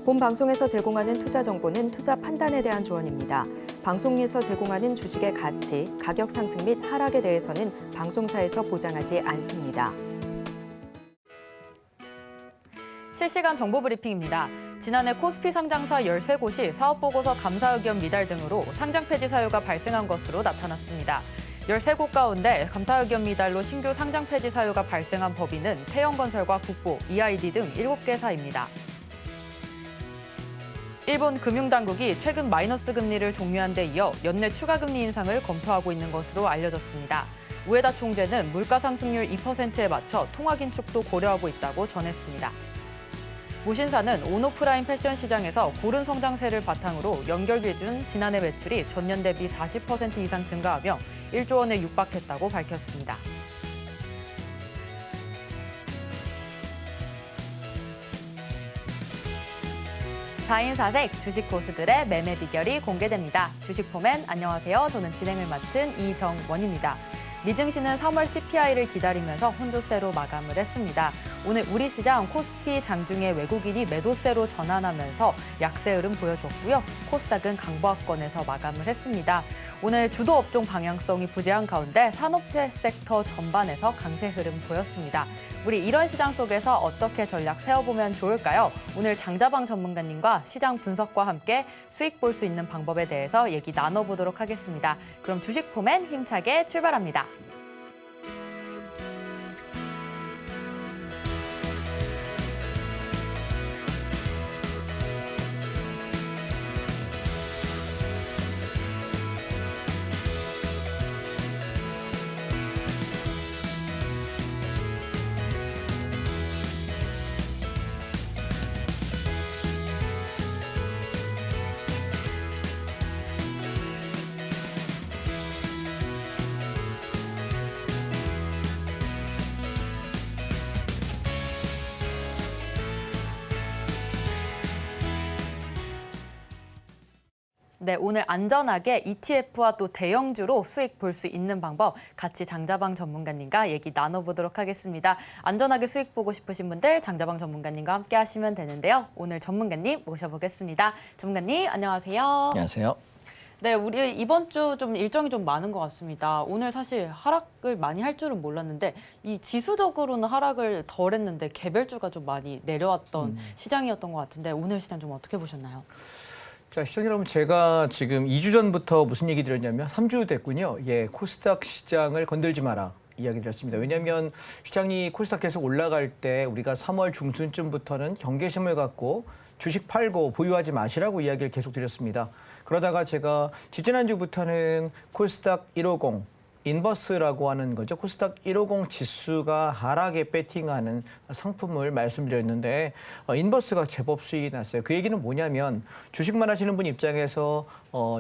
본 방송에서 제공하는 투자 정보는 투자 판단에 대한 조언입니다. 방송에서 제공하는 주식의 가치, 가격 상승 및 하락에 대해서는 방송사에서 보장하지 않습니다. 실시간 정보 브리핑입니다. 지난해 코스피 상장사 13곳이 사업보고서 감사 의견 미달 등으로 상장 폐지 사유가 발생한 것으로 나타났습니다. 13곳 가운데 감사 의견 미달로 신규 상장 폐지 사유가 발생한 법인은 태영건설과 국보, EID 등 7개사입니다. 일본 금융당국이 최근 마이너스 금리를 종료한 데 이어 연내 추가 금리 인상을 검토하고 있는 것으로 알려졌습니다. 우에다 총재는 물가 상승률 2%에 맞춰 통화 긴축도 고려하고 있다고 전했습니다. 무신사는 온오프라인 패션 시장에서 고른 성장세를 바탕으로 연결 기준 지난해 매출이 전년 대비 40% 이상 증가하며 1조 원에 육박했다고 밝혔습니다. 사인사색 주식 고수들의 매매 비결이 공개됩니다. 주식포맨 안녕하세요. 저는 진행을 맡은 이정원입니다. 미증시는 3월 CPI를 기다리면서 혼조세로 마감을 했습니다. 오늘 우리 시장 코스피 장중에 외국인이 매도세로 전환하면서 약세 흐름 보여줬고요. 코스닥은 강보합권에서 마감을 했습니다. 오늘 주도 업종 방향성이 부재한 가운데 산업재 섹터 전반에서 강세 흐름 보였습니다. 우리 이런 시장 속에서 어떻게 전략 세워보면 좋을까요? 오늘 장자방 전문가님과 시장 분석과 함께 수익 볼 수 있는 방법에 대해서 얘기 나눠보도록 하겠습니다. 그럼 주식포맨 힘차게 출발합니다. 네, 오늘 안전하게 ETF와 또 대형주로 수익 볼 수 있는 방법 같이 장자방 전문가님과 얘기 나눠보도록 하겠습니다. 안전하게 수익 보고 싶으신 분들 장자방 전문가님과 함께 하시면 되는데요. 오늘 전문가님 모셔보겠습니다. 전문가님 안녕하세요. 안녕하세요. 네, 우리 이번 주 좀 일정이 좀 많은 것 같습니다. 오늘 사실 하락을 많이 할 줄은 몰랐는데 이 지수적으로는 하락을 덜 했는데 개별주가 좀 많이 내려왔던 시장이었던 것 같은데 오늘 시장 좀 어떻게 보셨나요? 자, 시청자 여러분, 제가 지금 2주 전부터 무슨 얘기 드렸냐면 3주 됐군요. 예, 코스닥 시장을 건들지 마라. 이야기 드렸습니다. 왜냐하면 시장이 코스닥 계속 올라갈 때 우리가 3월 중순쯤부터는 경계심을 갖고 주식 팔고 보유하지 마시라고 이야기를 계속 드렸습니다. 그러다가 제가 지지난주부터는 코스닥 150, 인버스라고 하는 거죠. 코스닥 150 지수가 하락에 배팅하는 상품을 말씀드렸는데 인버스가 제법 수익이 났어요. 그 얘기는 뭐냐면 주식만 하시는 분 입장에서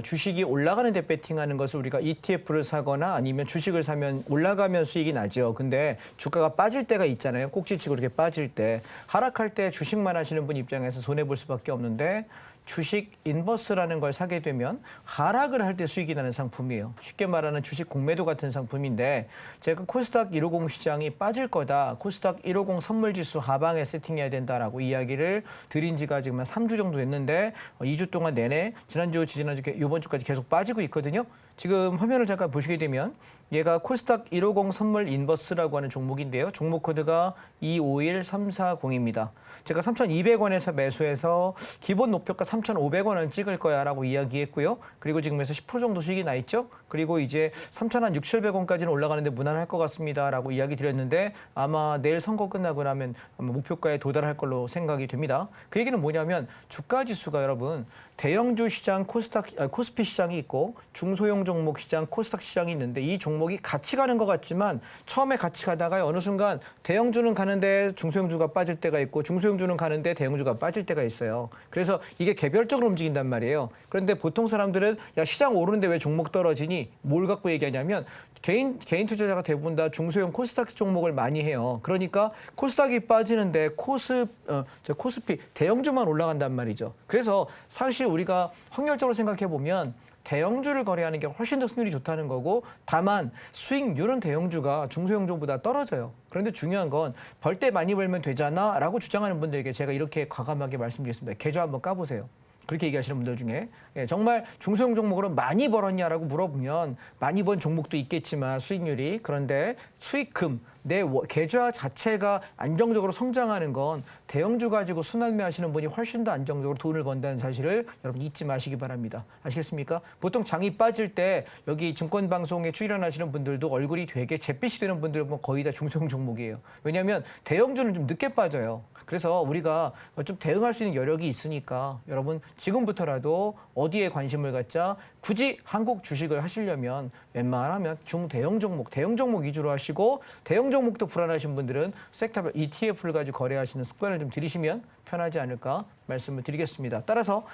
주식이 올라가는 데 배팅하는 것을 우리가 ETF를 사거나 아니면 주식을 사면 올라가면 수익이 나죠. 근데 주가가 빠질 때가 있잖아요. 꼭지치고 이렇게 빠질 때. 하락할 때 주식만 하시는 분 입장에서 손해볼 수밖에 없는데 주식 인버스라는 걸 사게 되면 하락을 할 때 수익이 나는 상품이에요. 쉽게 말하는 주식 공매도 같은 상품인데 제가 코스닥 150 시장이 빠질 거다. 코스닥 150 선물지수 하방에 세팅해야 된다라고 이야기를 드린 지가 지금 한 3주 정도 됐는데 2주 동안 내내 지난주, 지난주, 이번 주까지 계속 빠지고 있거든요. 지금 화면을 잠깐 보시게 되면 얘가 코스닥 150 선물 인버스라고 하는 종목인데요. 종목 코드가 251340입니다. 제가 3,200원에서 매수해서 기본 목표가 3,500원은 찍을 거야라고 이야기했고요. 그리고 지금에서 10% 정도 수익이 나 있죠. 그리고 이제 3,600~700원까지는 올라가는데 무난할 것 같습니다라고 이야기 드렸는데 아마 내일 선거 끝나고 나면 아마 목표가에 도달할 걸로 생각이 됩니다. 그 얘기는 뭐냐면 주가 지수가 여러분 대형주 시장 코스피 시장이 있고 중소형 종목 시장 코스닥 시장이 있는데 이 종목이 같이 가는 것 같지만 처음에 같이 가다가 어느 순간 대형주는 가는데 중소형주가 빠질 때가 있고 중소형주는 가는데 대형주가 빠질 때가 있어요. 그래서 이게 개별적으로 움직인단 말이에요. 그런데 보통 사람들은 야 시장 오르는데 왜 종목 떨어지니? 뭘 갖고 얘기하냐면 개인 투자자가 대부분 다 중소형 코스닥 종목을 많이 해요. 그러니까 코스닥이 빠지는데 코스피 대형주만 올라간단 말이죠. 그래서 사실 우리가 확률적으로 생각해 보면 대형주를 거래하는 게 훨씬 더 승률이 좋다는 거고 다만 수익률은 대형주가 중소형주보다 떨어져요. 그런데 중요한 건 벌 때 많이 벌면 되잖아 라고 주장하는 분들에게 제가 이렇게 과감하게 말씀드리겠습니다. 계좌 한번 까보세요. 그렇게 얘기하시는 분들 중에 정말 중소형 종목으로 많이 벌었냐라고 물어보면 많이 번 종목도 있겠지만 수익률이 그런데 수익금 내 계좌 자체가 안정적으로 성장하는 건 대형주 가지고 순환매 하시는 분이 훨씬 더 안정적으로 돈을 번다는 사실을 여러분 잊지 마시기 바랍니다. 아시겠습니까? 보통 장이 빠질 때 여기 증권방송에 출연하시는 분들도 얼굴이 되게 잿빛이 되는 분들 보면 거의 다 중소형 종목이에요. 왜냐하면 대형주는 좀 늦게 빠져요. 그래서 우리가 좀 대응할 수 있는 여력이 있으니까 여러분 지금부터라도 어디에 관심을 갖자 굳이 한국 주식을 하시려면 웬만하면 중대형 종목, 대형 종목 위주로 하시고 대형 종목도 불안하신 분들은 섹터별 ETF를 가지고 거래하시는 습관을 좀 들이시면 편하지 않을까 말씀을 드리겠습니다. 따라서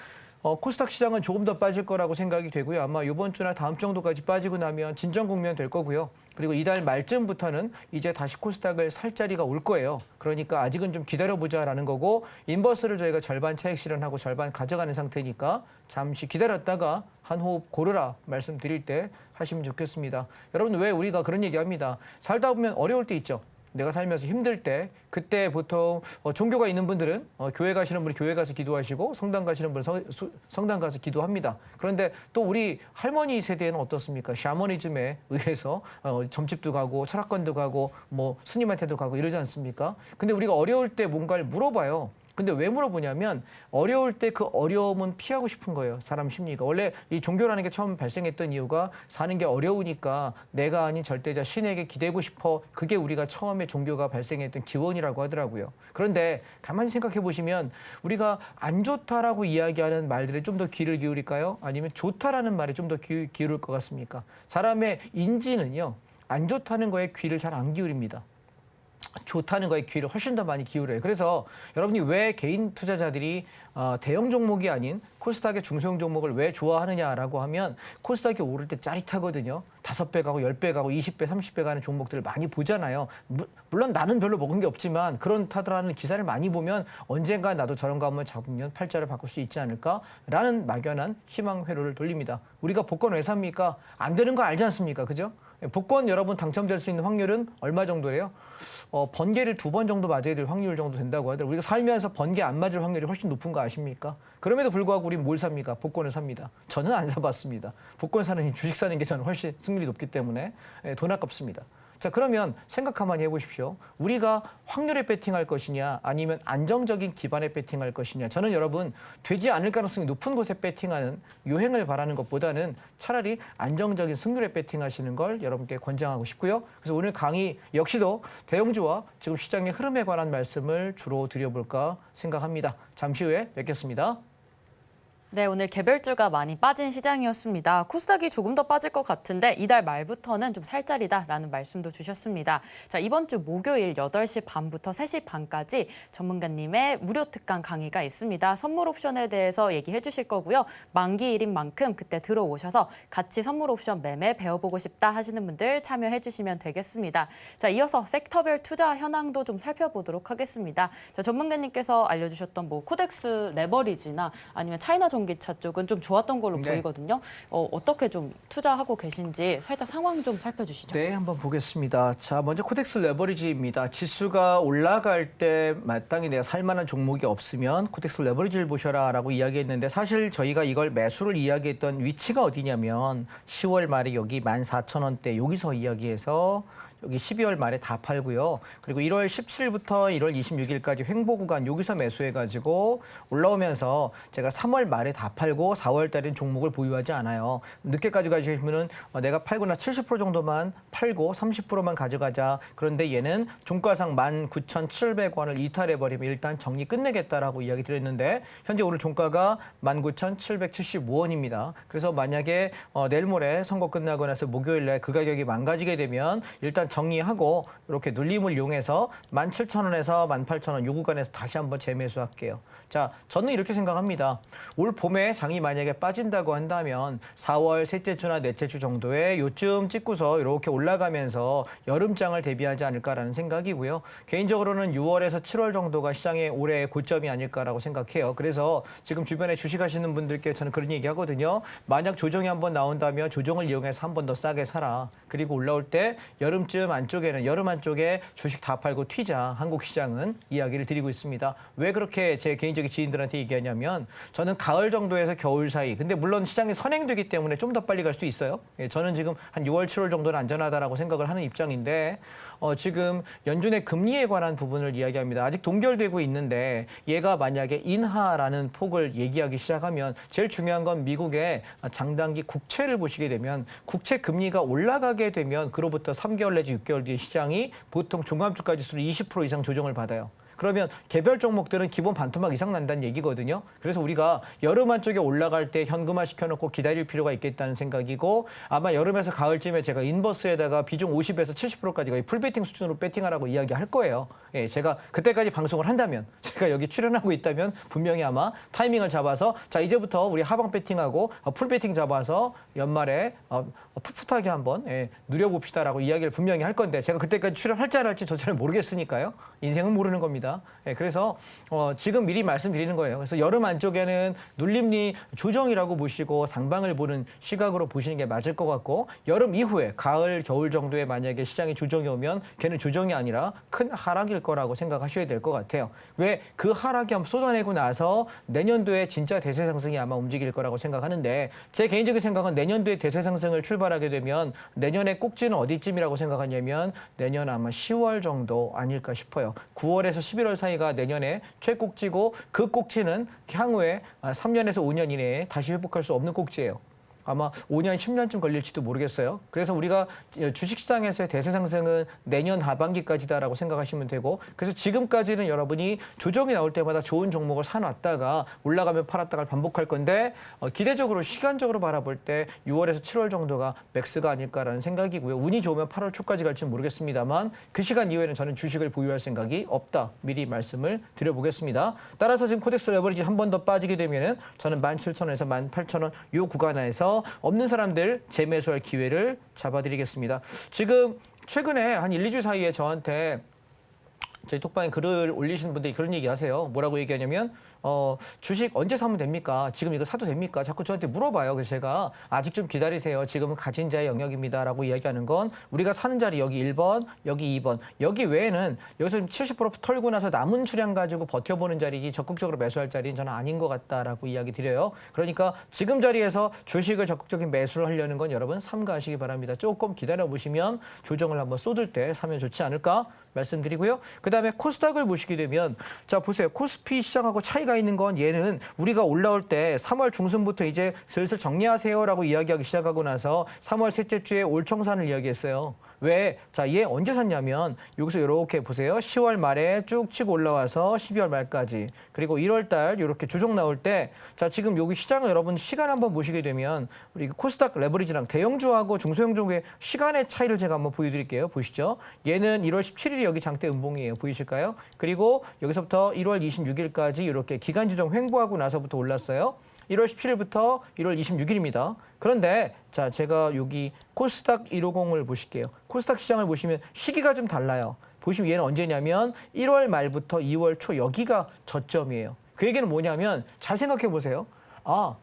코스닥 시장은 조금 더 빠질 거라고 생각이 되고요. 아마 이번 주나 다음 주 정도까지 빠지고 나면 진정 국면 될 거고요. 그리고 이달 말쯤부터는 이제 다시 코스닥을 살 자리가 올 거예요. 그러니까 아직은 좀 기다려보자라는 거고 인버스를 저희가 절반 차익 실현하고 절반 가져가는 상태니까 잠시 기다렸다가 한 호흡 고르라 말씀드릴 때 하시면 좋겠습니다. 여러분 왜 우리가 그런 얘기합니다. 살다 보면 어려울 때 있죠. 내가 살면서 힘들 때 그때 보통 종교가 있는 분들은 교회 가시는 분이 교회 가서 기도하시고 성당 가시는 분은 성당 가서 기도합니다. 그런데 또 우리 할머니 세대는 어떻습니까? 샤머니즘에 의해서 점집도 가고 철학관도 가고 뭐 스님한테도 가고 이러지 않습니까? 근데 우리가 어려울 때 뭔가를 물어봐요. 근데 왜 물어보냐면 어려울 때 그 어려움은 피하고 싶은 거예요. 사람 심리가. 원래 이 종교라는 게 처음 발생했던 이유가 사는 게 어려우니까 내가 아닌 절대자 신에게 기대고 싶어. 그게 우리가 처음에 종교가 발생했던 기원이라고 하더라고요. 그런데 가만히 생각해 보시면 우리가 안 좋다라고 이야기하는 말들에 좀 더 귀를 기울일까요? 아니면 좋다라는 말에 좀 더 기울일 것 같습니까? 사람의 인지는요. 안 좋다는 거에 귀를 잘 안 기울입니다. 좋다는 거에 귀를 훨씬 더 많이 기울여요. 그래서 여러분이 왜 개인 투자자들이 대형 종목이 아닌 코스닥의 중소형 종목을 왜 좋아하느냐라고 하면 코스닥이 오를 때 짜릿하거든요. 5배 가고 10배 가고 20배, 30배 가는 종목들을 많이 보잖아요. 물론 나는 별로 먹은 게 없지만 그런 타더라는 기사를 많이 보면 언젠가 나도 저런 거 한번 잡으면 팔자를 바꿀 수 있지 않을까라는 막연한 희망 회로를 돌립니다. 우리가 복권 왜 삽니까? 안 되는 거 알지 않습니까? 그죠? 복권 여러분 당첨될 수 있는 확률은 얼마 정도래요? 번개를 2번 정도 맞아야 될 확률 정도 된다고 하더라고요. 우리가 살면서 번개 안 맞을 확률이 훨씬 높은 거 아십니까? 그럼에도 불구하고 우리는 뭘 삽니까? 복권을 삽니다. 저는 안 사봤습니다. 복권 사는 주식 사는 게 저는 훨씬 승률이 높기 때문에 돈 아깝습니다. 자, 그러면 생각 한번 해보십시오. 우리가 확률에 배팅할 것이냐 아니면 안정적인 기반에 배팅할 것이냐. 저는 여러분 되지 않을 가능성이 높은 곳에 배팅하는 요행을 바라는 것보다는 차라리 안정적인 승률에 배팅하시는 걸 여러분께 권장하고 싶고요. 그래서 오늘 강의 역시도 대형주와 지금 시장의 흐름에 관한 말씀을 주로 드려볼까 생각합니다. 잠시 후에 뵙겠습니다. 네, 오늘 개별주가 많이 빠진 시장이었습니다. 코스닥이 조금 더 빠질 것 같은데 이달 말부터는 좀 살 자리다라는 말씀도 주셨습니다. 자, 이번 주 목요일 8시 반부터 3시 반까지 전문가님의 무료 특강 강의가 있습니다. 선물 옵션에 대해서 얘기해 주실 거고요. 만기일인 만큼 그때 들어오셔서 같이 선물 옵션 매매 배워보고 싶다 하시는 분들 참여해 주시면 되겠습니다. 자, 이어서 섹터별 투자 현황도 좀 살펴보도록 하겠습니다. 자, 전문가님께서 알려주셨던 뭐 코덱스 레버리지나 아니면 차이나 전기차 쪽은 좀 좋았던 걸로 보이거든요. 어떻게 좀 투자하고 계신지 살짝 상황 좀 살펴주시죠. 네, 한번 보겠습니다. 자, 먼저 코덱스 레버리지입니다. 지수가 올라갈 때 마땅히 내가 살만한 종목이 없으면 코덱스 레버리지를 보셔라라고 이야기했는데 사실 저희가 이걸 매수를 이야기했던 위치가 어디냐면 10월 말에 여기 14,000원대 여기서 이야기해서 여기 12월 말에 다 팔고요. 그리고 1월 17일부터 1월 26일까지 횡보 구간 여기서 매수해가지고 올라오면서 제가 3월 말에 다 팔고 4월 달엔 종목을 보유하지 않아요. 늦게까지 가시면은 내가 팔거나 70% 정도만 팔고 30%만 가져가자. 그런데 얘는 종가상 19,700원을 이탈해버리면 일단 정리 끝내겠다라고 이야기 드렸는데 현재 오늘 종가가 19,775원입니다. 그래서 만약에 내일 모레 선거 끝나고 나서 목요일 날 그 가격이 망가지게 되면 일단 일단 정리하고 이렇게 눌림을 이용해서 17,000원에서 18,000원 요 구간에서 다시 한번 재매수할게요. 자, 저는 이렇게 생각합니다. 올 봄에 장이 만약에 빠진다고 한다면 4월 셋째 주나 넷째 주 정도에 요쯤 찍고서 이렇게 올라가면서 여름장을 대비하지 않을까라는 생각이고요. 개인적으로는 6월에서 7월 정도가 시장의 올해의 고점이 아닐까라고 생각해요. 그래서 지금 주변에 주식하시는 분들께 저는 그런 얘기 하거든요. 만약 조정이 한번 나온다면 조정을 이용해서 한 번 더 싸게 사라. 그리고 올라올 때 여름쯤 안쪽에는 여름 안쪽에 주식 다 팔고 튀자. 한국 시장은 이야기를 드리고 있습니다. 왜 그렇게 제 개인적인 지인들한테 얘기하냐면 저는 가을 정도에서 겨울 사이. 근데 물론 시장이 선행되기 때문에 좀 더 빨리 갈 수도 있어요. 예, 저는 지금 한 6월, 7월 정도는 안전하다라고 생각을 하는 입장인데 지금 연준의 금리에 관한 부분을 이야기합니다. 아직 동결되고 있는데 얘가 만약에 인하라는 폭을 얘기하기 시작하면 제일 중요한 건 미국의 장단기 국채를 보시게 되면 국채 금리가 올라가게 되면 그로부터 3개월 내지 6개월 뒤에 시장이 보통 종합주가지수로 20% 이상 조정을 받아요. 그러면 개별 종목들은 기본 반토막 이상 난다는 얘기거든요. 그래서 우리가 여름 한쪽에 올라갈 때 현금화 시켜놓고 기다릴 필요가 있겠다는 생각이고 아마 여름에서 가을쯤에 제가 인버스에다가 비중 50에서 70%까지 거의 풀베팅 수준으로 베팅하라고 이야기할 거예요. 예, 제가 그때까지 방송을 한다면 제가 여기 출연하고 있다면 분명히 아마 타이밍을 잡아서 자 이제부터 우리 하방 베팅하고 풀베팅 잡아서 연말에 풋풋하게 한번 누려봅시다라고 이야기를 분명히 할 건데 제가 그때까지 출연할지 안 할지 저 잘 모르겠으니까요. 인생은 모르는 겁니다. 그래서 지금 미리 말씀드리는 거예요. 그래서 여름 안쪽에는 눌림리 조정이라고 보시고 상방을 보는 시각으로 보시는 게 맞을 것 같고 여름 이후에 가을, 겨울 정도에 만약에 시장에 조정이 오면 걔는 조정이 아니라 큰 하락일 거라고 생각하셔야 될 것 같아요. 왜 그 하락이 한번 쏟아내고 나서 내년도에 진짜 대세 상승이 아마 움직일 거라고 생각하는데 제 개인적인 생각은 내년도에 대세 상승을 출발하게 되면 내년의 꼭지는 어디쯤이라고 생각하냐면 내년 아마 10월 정도 아닐까 싶어요. 9월에서 11월 사이가 내년에 최꼭지고 그 꼭지는 향후에 3년에서 5년 이내에 다시 회복할 수 없는 꼭지예요. 아마 5년, 10년쯤 걸릴지도 모르겠어요. 그래서 우리가 주식시장에서의 대세 상승은 내년 하반기까지다라고 생각하시면 되고 그래서 지금까지는 여러분이 조정이 나올 때마다 좋은 종목을 사놨다가 올라가면 팔았다가 반복할 건데 기대적으로 시간적으로 바라볼 때 6월에서 7월 정도가 맥스가 아닐까라는 생각이고요. 운이 좋으면 8월 초까지 갈지는 모르겠습니다만 그 시간 이후에는 저는 주식을 보유할 생각이 없다. 미리 말씀을 드려보겠습니다. 따라서 지금 코덱스 레버리지 한 번 더 빠지게 되면은 저는 17,000원에서 18,000원 이 구간에서 없는 사람들 재매수할 기회를 잡아드리겠습니다. 지금 최근에 한 1, 2주 사이에 저한테 저희 톡방에 글을 올리시는 분들이 그런 얘기 하세요. 뭐라고 얘기하냐면 주식 언제 사면 됩니까? 지금 이거 사도 됩니까? 자꾸 저한테 물어봐요. 그래서 제가 아직 좀 기다리세요. 지금은 가진 자의 영역입니다라고 이야기하는 건 우리가 사는 자리 여기 1번, 여기 2번. 여기 외에는 여기서 70% 털고 나서 남은 수량 가지고 버텨보는 자리지 적극적으로 매수할 자리는 저는 아닌 것 같다라고 이야기 드려요. 그러니까 지금 자리에서 주식을 적극적인 매수를 하려는 건 여러분 삼가하시기 바랍니다. 조금 기다려보시면 조정을 한번 쏟을 때 사면 좋지 않을까 말씀드리고요. 그다음에 코스닥을 보시게 되면 자 보세요. 코스피 시장하고 차이가 있는 건 얘는 우리가 올라올 때 3월 중순부터 이제 슬슬 정리하세요라고 이야기하기 시작하고 나서 3월 셋째 주에 올청산을 이야기했어요. 왜? 자, 얘 언제 샀냐면 여기서 이렇게 보세요. 10월 말에 쭉 치고 올라와서 12월 말까지 그리고 1월 달 이렇게 조정 나올 때 자, 지금 여기 시장을 여러분 시간 한번 보시게 되면 우리 코스닥 레버리지랑 대형주하고 중소형주의 시간의 차이를 제가 한번 보여드릴게요. 보시죠. 얘는 1월 17일이 여기 장대 음봉이에요. 보이실까요? 그리고 여기서부터 1월 26일까지 이렇게 기간 조정 횡보하고 나서부터 올랐어요. 1월 17일부터 1월 26일입니다. 그런데 자 제가 여기 코스닥 150을 보실게요. 코스닥 시장을 보시면 시기가 좀 달라요. 보시면 얘는 언제냐면 1월 말부터 2월 초 여기가 저점이에요. 그 얘기는 뭐냐면 잘 생각해 보세요.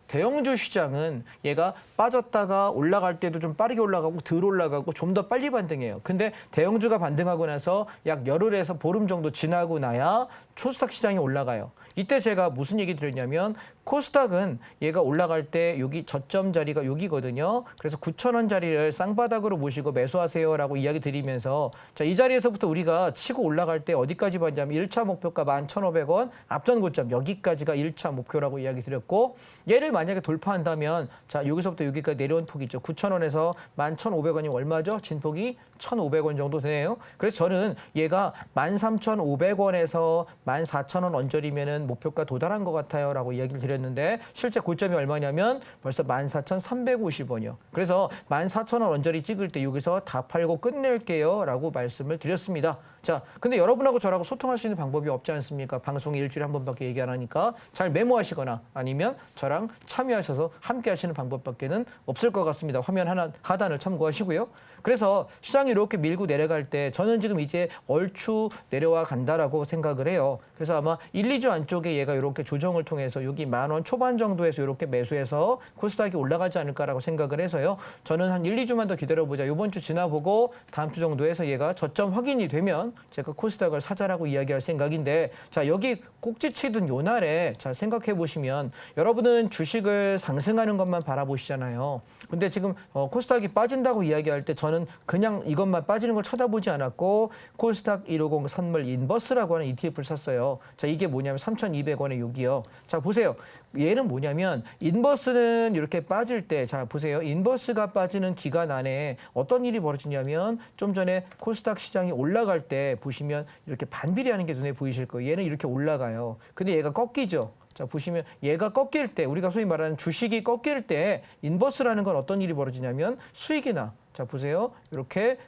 대형주 시장은 얘가 빠졌다가 올라갈 때도 좀 빠르게 올라가고 덜 올라가고 좀 더 빨리 반등해요. 근데 대형주가 반등하고 나서 약 열흘에서 보름 정도 지나고 나야 코스닥 시장이 올라가요. 이때 제가 무슨 얘기 드렸냐면 코스닥은 얘가 올라갈 때 여기 저점 자리가 여기거든요. 그래서 9,000원 자리를 쌍바닥으로 모시고 매수하세요라고 이야기 드리면서 자, 이 자리에서부터 우리가 치고 올라갈 때 어디까지 봤냐면 1차 목표가 11,500원, 앞전 고점 여기까지가 1차 목표라고 이야기 드렸고 얘를 만약에 돌파한다면 자, 여기서부터 여기까지 내려온 폭이 있죠. 9,000원에서 11,500원이 얼마죠? 진폭이 1,500원 정도 되네요. 그래서 저는 얘가 13,500원에서 14,000원 언저리면은 목표가 도달한 것 같아요라고 이야기를 드렸는데 실제 고점이 얼마냐면 벌써 14,350원이요. 그래서 14,000원 언저리 찍을 때 여기서 다 팔고 끝낼게요라고 말씀을 드렸습니다. 자, 근데 여러분하고 저하고 소통할 수 있는 방법이 없지 않습니까? 방송에 일주일에 한 번밖에 얘기 안 하니까 잘 메모하시거나 아니면 저랑 참여하셔서 함께 하시는 방법밖에는 없을 것 같습니다. 화면 하단을 참고하시고요. 그래서 시장이 이렇게 밀고 내려갈 때 저는 지금 이제 얼추 내려와 간다라고 생각을 해요. 그래서 아마 1, 2주 안쪽에 얘가 이렇게 조정을 통해서 여기 10,000원 초반 정도에서 이렇게 매수해서 코스닥이 올라가지 않을까라고 생각을 해서요. 저는 한 1, 2주만 더 기다려보자. 이번 주 지나보고 다음 주 정도에서 얘가 저점 확인이 되면 제가 코스닥을 사자라고 이야기할 생각인데 자, 여기 꼭지치던 요 날에 자, 생각해 보시면 여러분은 주식을 상승하는 것만 바라보시잖아요. 근데 지금 코스닥이 빠진다고 이야기할 때 저는 그냥 이것만 빠지는 걸 쳐다보지 않았고 코스닥 150 선물 인버스라고 하는 ETF를 샀어요. 자, 이게 뭐냐면 3,200원에 여기요. 자, 보세요. 얘는 뭐냐면 인버스는 이렇게 빠질 때 자, 보세요. 인버스가 빠지는 기간 안에 어떤 일이 벌어지냐면 좀 전에 코스닥 시장이 올라갈 때 보시면 이렇게 반비례하는 게 눈에 보이실 거예요. 얘는 이렇게 올라가요. 근데 얘가 꺾이죠. 자, 보시면 얘가 꺾일 때 우리가 소위 말하는 주식이 꺾일 때 인버스라는 건 어떤 일이 벌어지냐면 수익이 나. 자, 보세요. 이렇게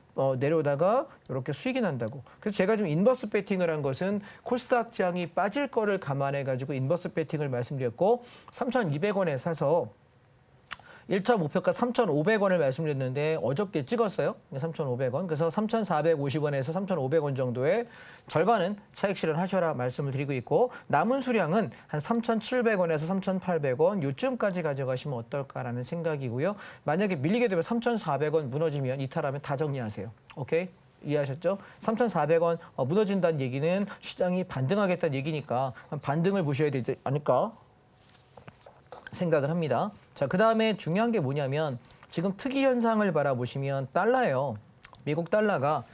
내려오다가 이렇게 수익이 난다고. 그래서 제가 지금 인버스 배팅을 한 것은 코스닥장이 빠질 거를 감안해 가지고 인버스 배팅을 말씀드렸고 3,200원에 사서 1차 목표가 3,500원을 말씀드렸는데 어저께 찍었어요. 3,500원. 그래서 3,450원에서 3,500원 정도의 절반은 차익 실현하셔라 말씀을 드리고 있고 남은 수량은 한 3,700원에서 3,800원 요쯤까지 가져가시면 어떨까라는 생각이고요. 만약에 밀리게 되면 3,400원 무너지면 이탈하면 다 정리하세요. 오케이? 이해하셨죠? 3,400원 무너진다는 얘기는 시장이 반등하겠다는 얘기니까 반등을 보셔야 되지 않을까 생각을 합니다. 자, 그다음에 중요한 게 뭐냐면 지금 특이 현상을 바라보시면 달러예요. 미국 달러가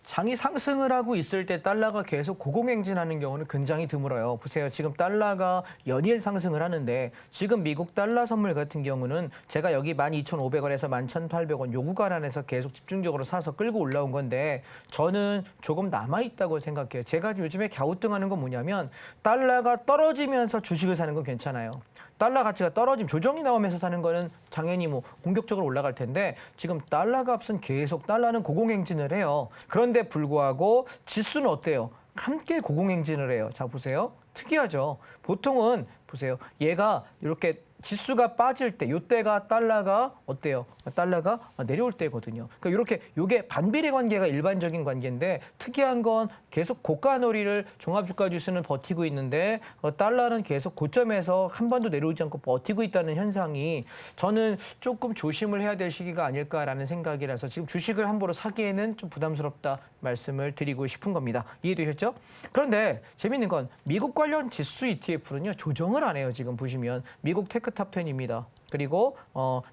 장이 상승을 하고 있을 때 달러가 계속 고공행진하는 경우는 굉장히 드물어요. 보세요. 지금 달러가 연일 상승을 하는데 지금 미국 달러 선물 같은 경우는 제가 여기 12,500원에서 11,800원 요 구간 안에서 계속 집중적으로 사서 끌고 올라온 건데 저는 조금 남아있다고 생각해요. 제가 요즘에 갸우뚱하는 건 뭐냐면 달러가 떨어지면서 주식을 사는 건 괜찮아요. 달러 가치가 떨어지면 조정이 나오면서 사는 거는 당연히 뭐 공격적으로 올라갈 텐데 지금 달러 값은 계속 달러는 고공행진을 해요. 그런데 불구하고 지수는 어때요? 함께 고공행진을 해요. 자, 보세요. 특이하죠. 보통은 보세요. 얘가 이렇게 지수가 빠질 때 이때가 달러가 어때요? 달러가 내려올 때거든요. 그러니까 이렇게 이게 반비례 관계가 일반적인 관계인데 특이한 건 계속 고가놀이를 종합주가지수는 버티고 있는데 달러는 계속 고점에서 한 번도 내려오지 않고 버티고 있다는 현상이 저는 조금 조심을 해야 될 시기가 아닐까라는 생각이라서 지금 주식을 함부로 사기에는 좀 부담스럽다 말씀을 드리고 싶은 겁니다. 이해되셨죠? 그런데 재밌는 건 미국 관련 지수 ETF는요 조정을 안 해요. 지금 보시면 미국 테크탑10입니다. 그리고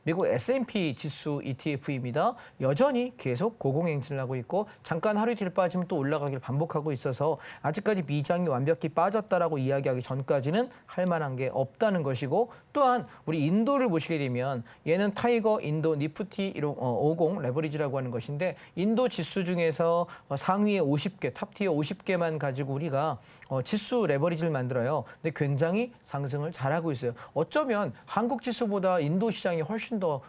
미국 S&P 지수 ETF입니다. 여전히 계속 고공행진을 하고 있고 잠깐 하루 이틀 빠지면 또 올라가기를 반복하고 있어서 아직까지 미장이 완벽히 빠졌다라고 이야기하기 전까지는 할 만한 게 없다는 것이고 또한 우리 인도를 보시게 되면 얘는 타이거 인도 니프티 50 레버리지라고 하는 것인데 인도 지수 중에서 상위에 50개, 탑티어 50개만 가지고 우리가 지수 레버리지를 만들어요. 근데 굉장히 상승을 잘하고 있어요. 어쩌면 한국 지수보다 인도 시장이 훨씬 더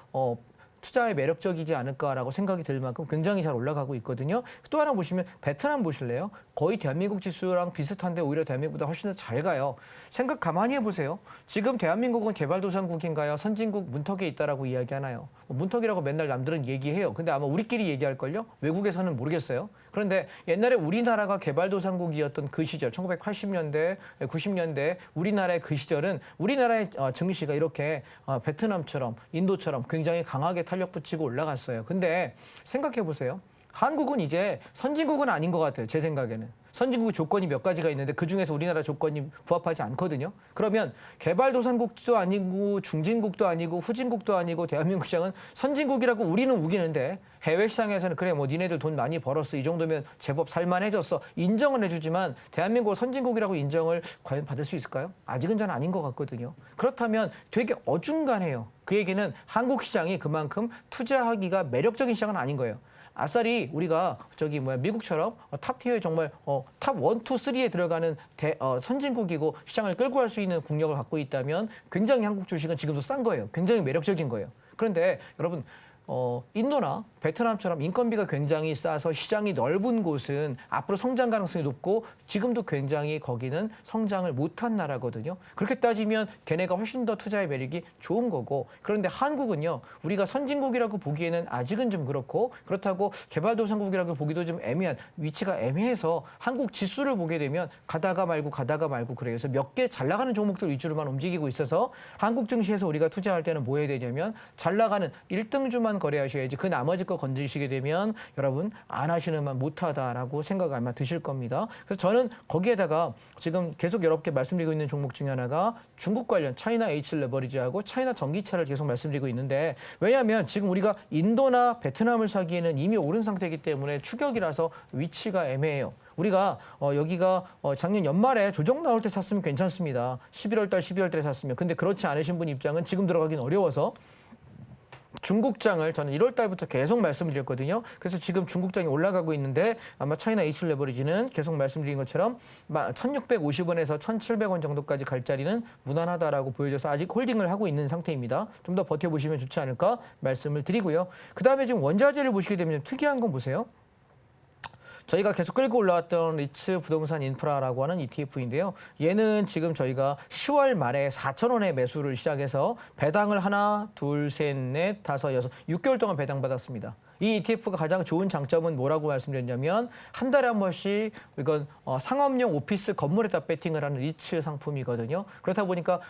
투자에 매력적이지 않을까라고 생각이 들 만큼 굉장히 잘 올라가고 있거든요. 또 하나 보시면 베트남 보실래요? 거의 대한민국 지수랑 비슷한데 오히려 대한민국보다 훨씬 더 잘 가요. 생각 가만히 해보세요. 지금 대한민국은 개발도상국인가요? 선진국 문턱에 있다라고 이야기하나요? 문턱이라고 맨날 남들은 얘기해요. 근데 아마 우리끼리 얘기할걸요? 외국에서는 모르겠어요. 그런데 옛날에 우리나라가 개발도상국이었던 그 시절 1980년대, 90년대 우리나라의 그 시절은 우리나라의 증시가 이렇게 베트남처럼 인도처럼 굉장히 강하게 탄력 붙이고 올라갔어요. 근데 생각해 보세요. 한국은 이제 선진국은 아닌 것 같아요. 제 생각에는. 선진국의 조건이 몇 가지가 있는데 그중에서 우리나라 조건이 부합하지 않거든요. 그러면 개발도상국도 아니고 중진국도 아니고 후진국도 아니고 대한민국 시장은 선진국이라고 우리는 우기는데 해외 시장에서는 그래 뭐 니네들 돈 많이 벌었어. 이 정도면 제법 살만해졌어. 인정은 해주지만 대한민국을 선진국이라고 인정을 과연 받을 수 있을까요? 아직은 전 아닌 것 같거든요. 그렇다면 되게 어중간해요. 그 얘기는 한국 시장이 그만큼 투자하기가 매력적인 시장은 아닌 거예요. 아싸리 우리가 미국처럼 탑 티어에 정말 탑 1, 2, 3에 들어가는 선진국이고 시장을 끌고 갈 수 있는 국력을 갖고 있다면 굉장히 한국 주식은 지금도 싼 거예요. 굉장히 매력적인 거예요. 그런데 여러분 인도나 베트남처럼 인건비가 굉장히 싸서 시장이 넓은 곳은 앞으로 성장 가능성이 높고 지금도 굉장히 거기는 성장을 못한 나라거든요. 그렇게 따지면 걔네가 훨씬 더 투자의 매력이 좋은 거고 그런데 한국은요. 우리가 선진국이라고 보기에는 아직은 좀 그렇고 그렇다고 개발도상국이라고 보기도 좀 애매한 위치가 애매해서 한국 지수를 보게 되면 가다가 말고 그래요. 그래서 몇 개 잘 나가는 종목들 위주로만 움직이고 있어서 한국 증시에서 우리가 투자할 때는 뭐 해야 되냐면 잘 나가는 1등주만 거래하셔야지 그 나머지 거 건드리시게 되면 여러분 안 하시는 만 못하다라고 생각 아마 드실 겁니다. 그래서 저는 거기에다가 지금 계속 여러 개 말씀드리고 있는 종목 중에 하나가 중국 관련 차이나 H 레버리지하고 차이나 전기차를 계속 말씀드리고 있는데 왜냐하면 지금 우리가 인도나 베트남을 사기에는 이미 오른 상태이기 때문에 추격이라서 위치가 애매해요. 우리가 여기가 작년 연말에 조정 나올 때 샀으면 괜찮습니다. 11월 달에 샀으면. 근데 그렇지 않으신 분 입장은 지금 들어가긴 어려워서 중국장을 저는 1월 달부터 계속 말씀드렸거든요. 그래서 지금 중국장이 올라가고 있는데 아마 차이나 H 레버리지는 계속 말씀드린 것처럼 1,650원에서 1,700원 정도까지 갈 자리는 무난하다라고 보여져서 아직 홀딩을 하고 있는 상태입니다. 좀 더 버텨보시면 좋지 않을까 말씀을 드리고요. 그다음에 지금 원자재를 보시게 되면 특이한 건 보세요. 저희가 계속 끌고 올라왔던 리츠 부동산 인프라라고 하는 ETF인데요. 얘는 지금 저희가 10월 말에 4,000원에 매수를 시작해서 배당을 하나, 둘, 셋, 넷, 다섯, 여섯, 6개월 동안 배당받았습니다. 이 ETF가 가장 좋은 장점은 뭐라고 말씀드렸냐면 한 달에 한 번씩 이건 상업용 오피스 건물에다 배팅을 하는 리츠 상품이거든요. 그렇다 보니까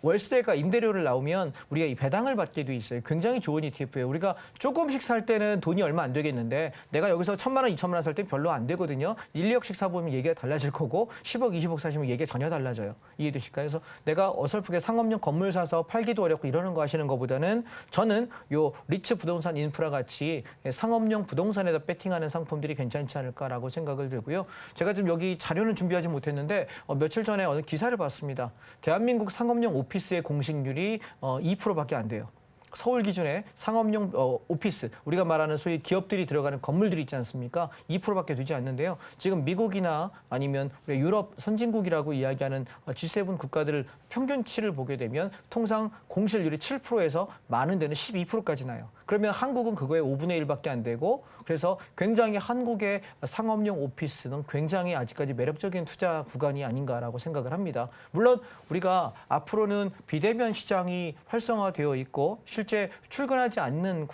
월세가 임대료를 나오면 우리가 이 배당을 받게 돼 있어요. 굉장히 좋은 ETF예요. 우리가 조금씩 살 때는 돈이 얼마 안 되겠는데 내가 여기서 1,000만 원, 2,000만 원 살 땐 별로 안 되거든요. 1, 2억씩 사보면 얘기가 달라질 거고 10억, 20억 사시면 얘기가 전혀 달라져요. 이해되실까요? 그래서 내가 어설프게 상업용 건물 사서 팔기도 어렵고 이러는 거 하시는 것보다는 저는 요 리츠 부동산 인프라 같이 상업용 부동산에다 배팅하는 상품들이 괜찮지 않을까라고 생각을 들고요. 제가 지금 여기 자료는 준비하지 못했는데 며칠 전에 어느 기사를 봤습니다. 대한민국 상업용 오피스의 공식률이 2%밖에 안 돼요. 서울 기준의 상업용 오피스, 우리가 말하는 소위 기업들이 들어가는 건물들이 있지 않습니까? 2%밖에 되지 않는데요. 지금 미국이나 아니면 우리 유럽 선진국이라고 이야기하는 G7 국가들 평균치를 보게 되면 통상 공실률이 7%에서 많은 데는 12%까지 나요. 그러면 한국은 그거의 5분의 1밖에 안 되고 그래서 굉장히 한국의 상업용 오피스는 굉장히 아직까지 매력적인 투자 구간이 아닌가라고 생각을 합니다. 물론 우리가 앞으로는 비대면 시장이 활성화되어 있고 실제 출근하지 않는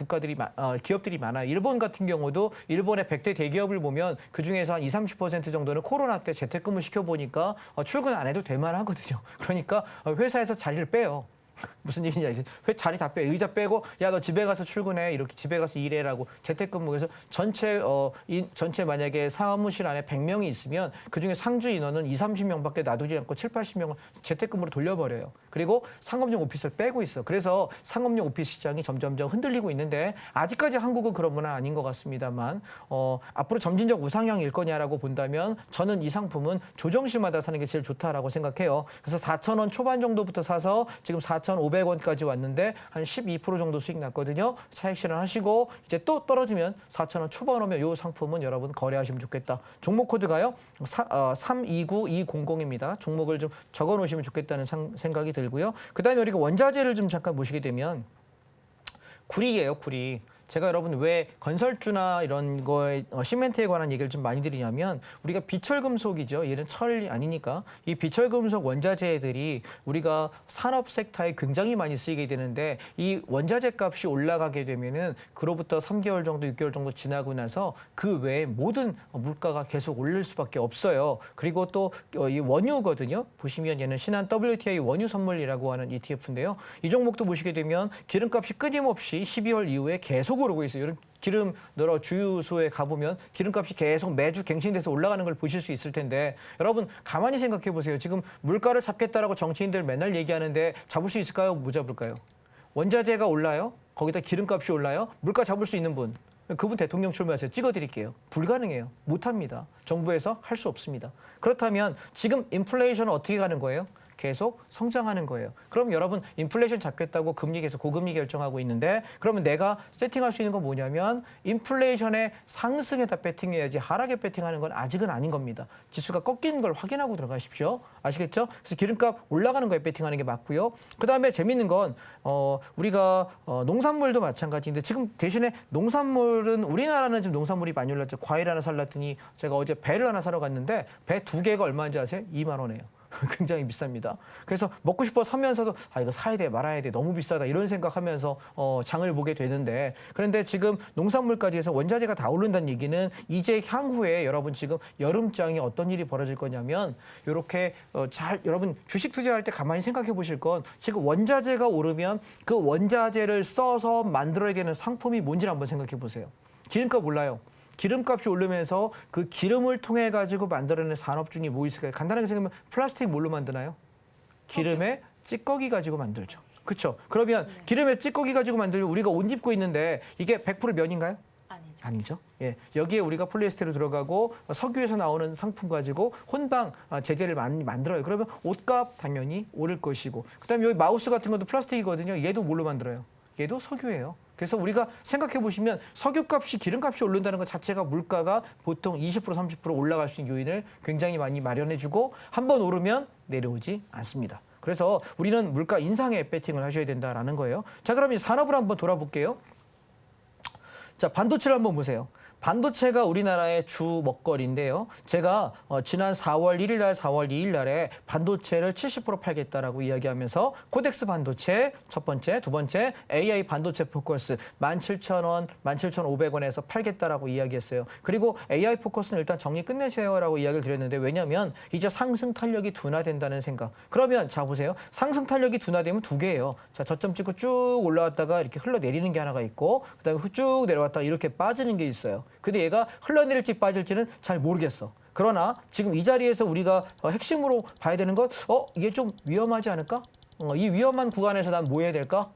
기업들이 많아요. 일본 같은 경우도 일본의 100대 대기업을 보면 그중에서 한 20, 30% 정도는 코로나 때 재택근무 시켜보니까 출근 안 해도 될 만하거든요. 그러니까 회사에서 자리를 빼요. 무슨 얘기냐. 자리 다 빼. 의자 빼고 야, 너 집에 가서 출근해. 이렇게 집에 가서 일해라고 재택근무해서 전체 만약에 사무실 안에 100명이 있으면 그중에 상주 인원은 20, 30명밖에 놔두지 않고 7, 80명을 재택근무로 돌려버려요. 그리고 상업용 오피스를 빼고 있어. 그래서 상업용 오피스 시장이 점점점 흔들리고 있는데 아직까지 한국은 그런 문화는 아닌 것 같습니다만 앞으로 점진적 우상향일 거냐라고 본다면 저는 이 상품은 조정시마다 사는 게 제일 좋다라고 생각해요. 그래서 4,000원 초반 정도부터 사서 지금 4,500원까지 왔는데 한 12% 정도 수익 났거든요. 차익 실현하시고 이제 또 떨어지면 4,000원 초반 오면 이 상품은 여러분 거래하시면 좋겠다. 종목 코드가요. 329200입니다. 종목을 좀 적어 놓으시면 좋겠다는 생각이 들고요. 그다음에 우리가 원자재를 좀 잠깐 보시게 되면 구리예요, 구리. 제가 여러분 왜 건설주나 이런 거에 시멘트에 관한 얘기를 좀 많이 드리냐면 우리가 비철금속이죠. 얘는 철이 아니니까 이 비철금속 원자재들이 우리가 산업 섹터에 굉장히 많이 쓰이게 되는데 이 원자재 값이 올라가게 되면은 그로부터 3개월 정도, 6개월 정도 지나고 나서 그 외에 모든 물가가 계속 오를 수밖에 없어요. 그리고 또 이 원유거든요. 보시면 얘는 신한 WTI 원유 선물이라고 하는 ETF인데요. 이 종목도 보시게 되면 기름값이 끊임없이 12월 이후에 계속 오르고 있어요. 이런 기름 넣으러 주유소에 가보면 기름값이 계속 매주 갱신돼서 올라가는 걸 보실 수 있을 텐데 여러분 가만히 생각해 보세요. 지금 물가를 잡겠다라고 정치인들 맨날 얘기하는데 잡을 수 있을까요? 못 잡을까요? 원자재가 올라요. 거기다 기름값이 올라요. 물가 잡을 수 있는 분. 그분 대통령 출마하세요. 찍어드릴게요. 불가능해요. 못합니다. 정부에서 할 수 없습니다. 그렇다면 지금 인플레이션은 어떻게 가는 거예요? 계속 성장하는 거예요. 그럼 여러분 인플레이션 잡겠다고 금리 계속 고금리 결정하고 있는데 그러면 내가 세팅할 수 있는 건 뭐냐면 인플레이션의 상승에다 배팅해야지 하락에 배팅하는 건 아직은 아닌 겁니다. 지수가 꺾이는 걸 확인하고 들어가십시오. 아시겠죠? 그래서 기름값 올라가는 거에 배팅하는 게 맞고요. 그다음에 재밌는 건 우리가 농산물도 마찬가지인데 지금 대신에 농산물은 우리나라는 지금 농산물이 많이 올랐죠. 과일 하나 살랐더니 제가 어제 배를 하나 사러 갔는데 배 2개가 얼마인지 아세요? 2만 원이에요. 굉장히 비쌉니다. 그래서 먹고 싶어 사면서도 이거 사야 돼 말아야 돼 너무 비싸다 이런 생각하면서 장을 보게 되는데 그런데 지금 농산물까지 해서 원자재가 다 오른다는 얘기는 이제 향후에 여러분 지금 여름장에 어떤 일이 벌어질 거냐면 이렇게 여러분 주식 투자할 때 가만히 생각해 보실 건 지금 원자재가 오르면 그 원자재를 써서 만들어야 되는 상품이 뭔지를 한번 생각해 보세요. 기름값 올라요. 기름값이 오르면서 그 기름을 통해 가지고 만들어내는 산업 중에 뭐 있을까요? 간단하게 생각하면 플라스틱 뭘로 만드나요? 기름에 찌꺼기 가지고 만들죠. 그렇죠? 그러면 기름에 찌꺼기 가지고 만들면 우리가 옷 입고 있는데 이게 100% 면인가요? 아니죠. 아니죠. 예, 여기에 우리가 폴리에스테로 들어가고 석유에서 나오는 상품 가지고 혼방 제재를 많이 만들어요. 그러면 옷값 당연히 오를 것이고 그다음에 여기 마우스 같은 것도 플라스틱이거든요. 얘도 뭘로 만들어요? 얘도 석유예요. 그래서 우리가 생각해 보시면 석유값이 기름값이 오른다는 것 자체가 물가가 보통 20% 30% 올라갈 수 있는 요인을 굉장히 많이 마련해주고 한번 오르면 내려오지 않습니다. 그래서 우리는 물가 인상에 배팅을 하셔야 된다라는 거예요. 자, 그럼 이 산업을 한번 돌아볼게요. 자, 반도체를 한번 보세요. 반도체가 우리나라의 주 먹거리인데요. 제가 지난 4월 1일 날, 4월 2일 날에 반도체를 70% 팔겠다라고 이야기하면서 코덱스 반도체 첫 번째, 두 번째 AI 반도체 포커스 17,000원, 17,500원에서 팔겠다라고 이야기했어요. 그리고 AI 포커스는 일단 정리 끝내세요라고 이야기를 드렸는데 왜냐하면 이제 상승 탄력이 둔화된다는 생각. 그러면 자 보세요. 상승 탄력이 둔화되면 두 개예요. 자, 저점 찍고 쭉 올라왔다가 이렇게 흘러내리는 게 하나가 있고 그다음에 쭉 내려왔다가 이렇게 빠지는 게 있어요. 근데 얘가 흘러내릴지 빠질지는 잘 모르겠어. 그러나 지금 이 자리에서 우리가 핵심으로 봐야 되는 건 이게 좀 위험하지 않을까? 이 위험한 구간에서 난 뭐 해야 될까?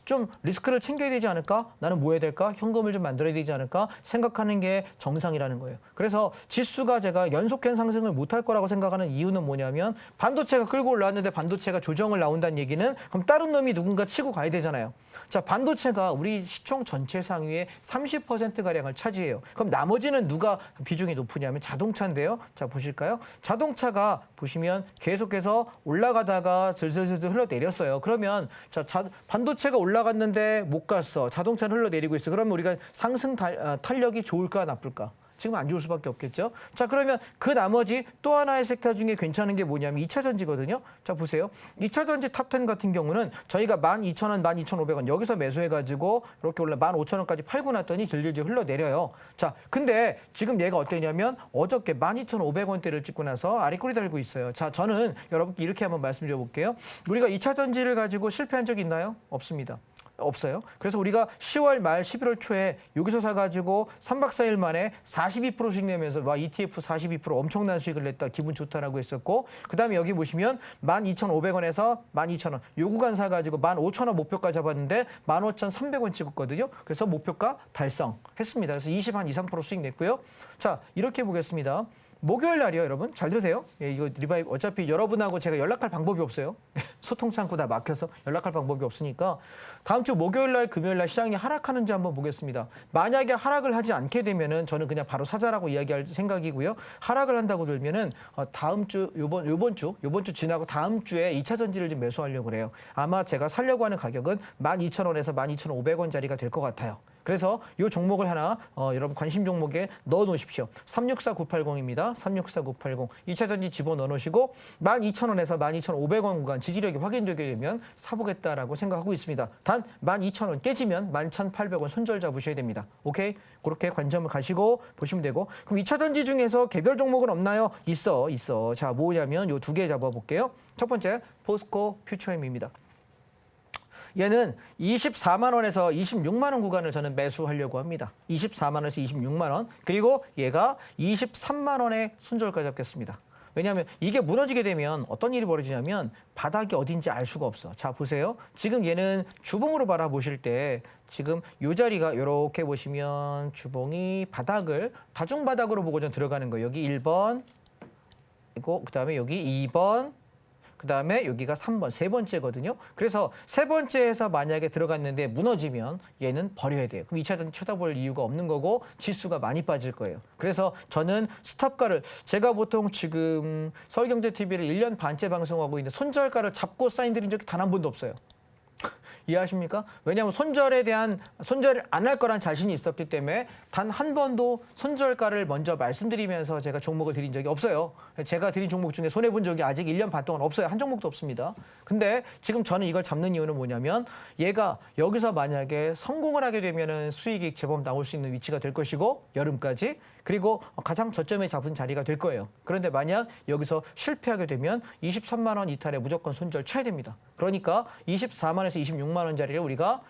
좀 리스크를 챙겨야 되지 않을까? 나는 뭐 해야 될까? 현금을 좀 만들어야 되지 않을까? 생각하는 게 정상이라는 거예요. 그래서 지수가 제가 연속된 상승을 못할 거라고 생각하는 이유는 뭐냐면 반도체가 끌고 올라왔는데 반도체가 조정을 나온다는 얘기는 그럼 다른 놈이 누군가 치고 가야 되잖아요. 자, 반도체가 우리 시총 전체 상위의 30%가량을 차지해요. 그럼 나머지는 누가 비중이 높으냐면 자동차인데요. 자, 보실까요? 자동차가 보시면 계속해서 올라가다가 슬슬슬슬 흘러내렸어요. 그러면 반도체가 올라갔는데 못 갔어. 자동차는 흘러내리고 있어. 그러면 우리가 상승 탄력이 좋을까 나쁠까? 지금 안 좋을 수밖에 없겠죠. 자, 그러면 그 나머지 또 하나의 섹터 중에 괜찮은 게 뭐냐면 2차 전지거든요. 자, 보세요. 2차 전지 탑10 같은 경우는 저희가 12,000원, 12,500원 여기서 매수해가지고 이렇게 올라 15,000원까지 팔고 났더니 질질질 흘러내려요. 자, 근데 지금 얘가 어떠냐면 어저께 12,500원대를 찍고 나서 아래꼬리 달고 있어요. 자, 저는 여러분께 이렇게 한번 말씀드려 볼게요. 우리가 2차 전지를 가지고 실패한 적 있나요? 없습니다. 없어요. 그래서 우리가 10월 말 11월 초에 여기서 사가지고 3박 4일 만에 42% 수익 내면서 와 ETF 42% 엄청난 수익을 냈다. 기분 좋다라고 했었고 그다음에 여기 보시면 12,500원에서 12,000원 요 구간 사가지고 15,000원 목표가 잡았는데 15,300원 찍었거든요. 그래서 목표가 달성했습니다. 그래서 23% 수익 냈고요. 자, 이렇게 보겠습니다. 목요일 날이요, 여러분. 잘 들으세요. 예, 이거 리바이브 어차피 여러분하고 제가 연락할 방법이 없어요. 소통 창구 다 막혀서 연락할 방법이 없으니까 다음 주 목요일 날, 금요일 날 시장이 하락하는지 한번 보겠습니다. 만약에 하락을 하지 않게 되면은 저는 그냥 바로 사자라고 이야기할 생각이고요. 하락을 한다고 들면은 다음 주 요번 주 지나고 다음 주에 2차 전지를 좀 매수하려고 그래요. 아마 제가 살려고 하는 가격은 12,000원에서 12,500원짜리가 될 것 같아요. 그래서 이 종목을 하나 여러분 관심 종목에 넣어 놓으십시오. 364980입니다. 364980. 2차 전지 집어넣어 놓으시고 12,000원에서 12,500원 구간 지지력이 확인되게 되면 사보겠다라고 생각하고 있습니다. 단 12,000원 깨지면 11,800원 손절 잡으셔야 됩니다. 오케이? 그렇게 관점을 가시고 보시면 되고 그럼 2차 전지 중에서 개별 종목은 없나요? 있어. 자, 뭐냐면 요 두 개 잡아볼게요. 첫 번째 포스코 퓨처엠입니다. 얘는 24만 원에서 26만 원 구간을 저는 매수하려고 합니다. 24만 원에서 26만 원. 그리고 얘가 23만 원에 손절가 잡겠습니다. 왜냐하면 이게 무너지게 되면 어떤 일이 벌어지냐면 바닥이 어딘지 알 수가 없어. 자, 보세요. 지금 얘는 주봉으로 바라보실 때 지금 이 자리가 이렇게 보시면 주봉이 바닥을 다중바닥으로 보고 좀 들어가는 거예요. 여기 1번, 그리고 그다음에 여기 2번, 그다음에 여기가 3번, 세 번째거든요. 그래서 세 번째에서 만약에 들어갔는데 무너지면 얘는 버려야 돼요. 그럼 2차전지 쳐다볼 이유가 없는 거고 지수가 많이 빠질 거예요. 그래서 저는 스탑가를 제가 보통 지금 서울경제TV를 1년 반째 방송하고 있는데 손절가를 잡고 사인 드린 적이 단 한 번도 없어요. 이해하십니까? 왜냐하면 손절을 안 할 거란 자신이 있었기 때문에 단 한 번도 손절가를 먼저 말씀드리면서 제가 종목을 드린 적이 없어요. 제가 드린 종목 중에 손해본 적이 아직 1년 반 동안 없어요. 한 종목도 없습니다. 근데 지금 저는 이걸 잡는 이유는 뭐냐면 얘가 여기서 만약에 성공을 하게 되면은 수익이 제법 나올 수 있는 위치가 될 것이고 여름까지 그리고 가장 저점에 잡은 자리가 될 거예요. 그런데 만약 여기서 실패하게 되면 23만 원 이탈에 무조건 손절 쳐야 됩니다. 그러니까 24만에서 26만 원짜리를 우리가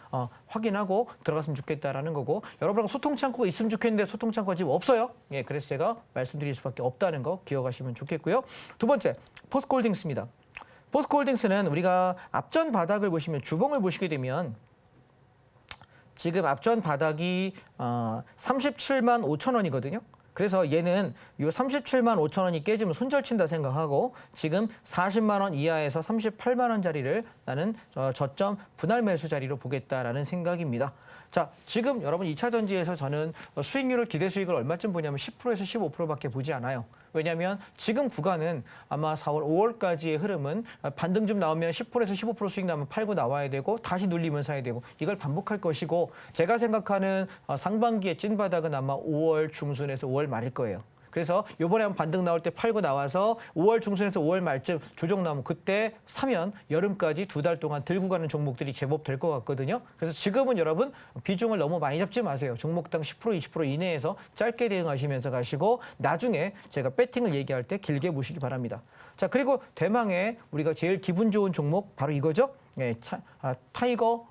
확인하고 들어갔으면 좋겠다라는 거고 여러분하고 소통 창구가 있으면 좋겠는데 소통 창구가 지금 없어요. 예, 그래서 제가 말씀드릴 수밖에 없다는 거 기억하시면 좋겠고요. 두 번째, 포스코홀딩스입니다. 포스코홀딩스는 우리가 앞전 바닥을 보시면 주봉을 보시게 되면 지금 앞전 바닥이 37만 5천 원이거든요. 그래서 얘는 이 37만 5천 원이 깨지면 손절친다 생각하고 지금 40만 원 이하에서 38만 원짜리를 나는 저점 분할 매수 자리로 보겠다라는 생각입니다. 자, 지금 여러분 2차 전지에서 저는 수익률을 기대 수익을 얼마쯤 보냐면 10%에서 15%밖에 보지 않아요. 왜냐하면 지금 구간은 아마 4월, 5월까지의 흐름은 반등 좀 나오면 10%에서 15% 수익 나면 팔고 나와야 되고 다시 눌리면 사야 되고 이걸 반복할 것이고 제가 생각하는 상반기의 찐바닥은 아마 5월 중순에서 5월 말일 거예요. 그래서 이번에 한번 반등 나올 때 팔고 나와서 5월 중순에서 5월 말쯤 조정 나오면 그때 사면 여름까지 2달 동안 들고 가는 종목들이 제법 될 것 같거든요. 그래서 지금은 여러분 비중을 너무 많이 잡지 마세요. 종목당 10% 20% 이내에서 짧게 대응하시면서 가시고 나중에 제가 배팅을 얘기할 때 길게 보시기 바랍니다. 자, 그리고 대망의 우리가 제일 기분 좋은 종목 바로 이거죠. 예, 타이거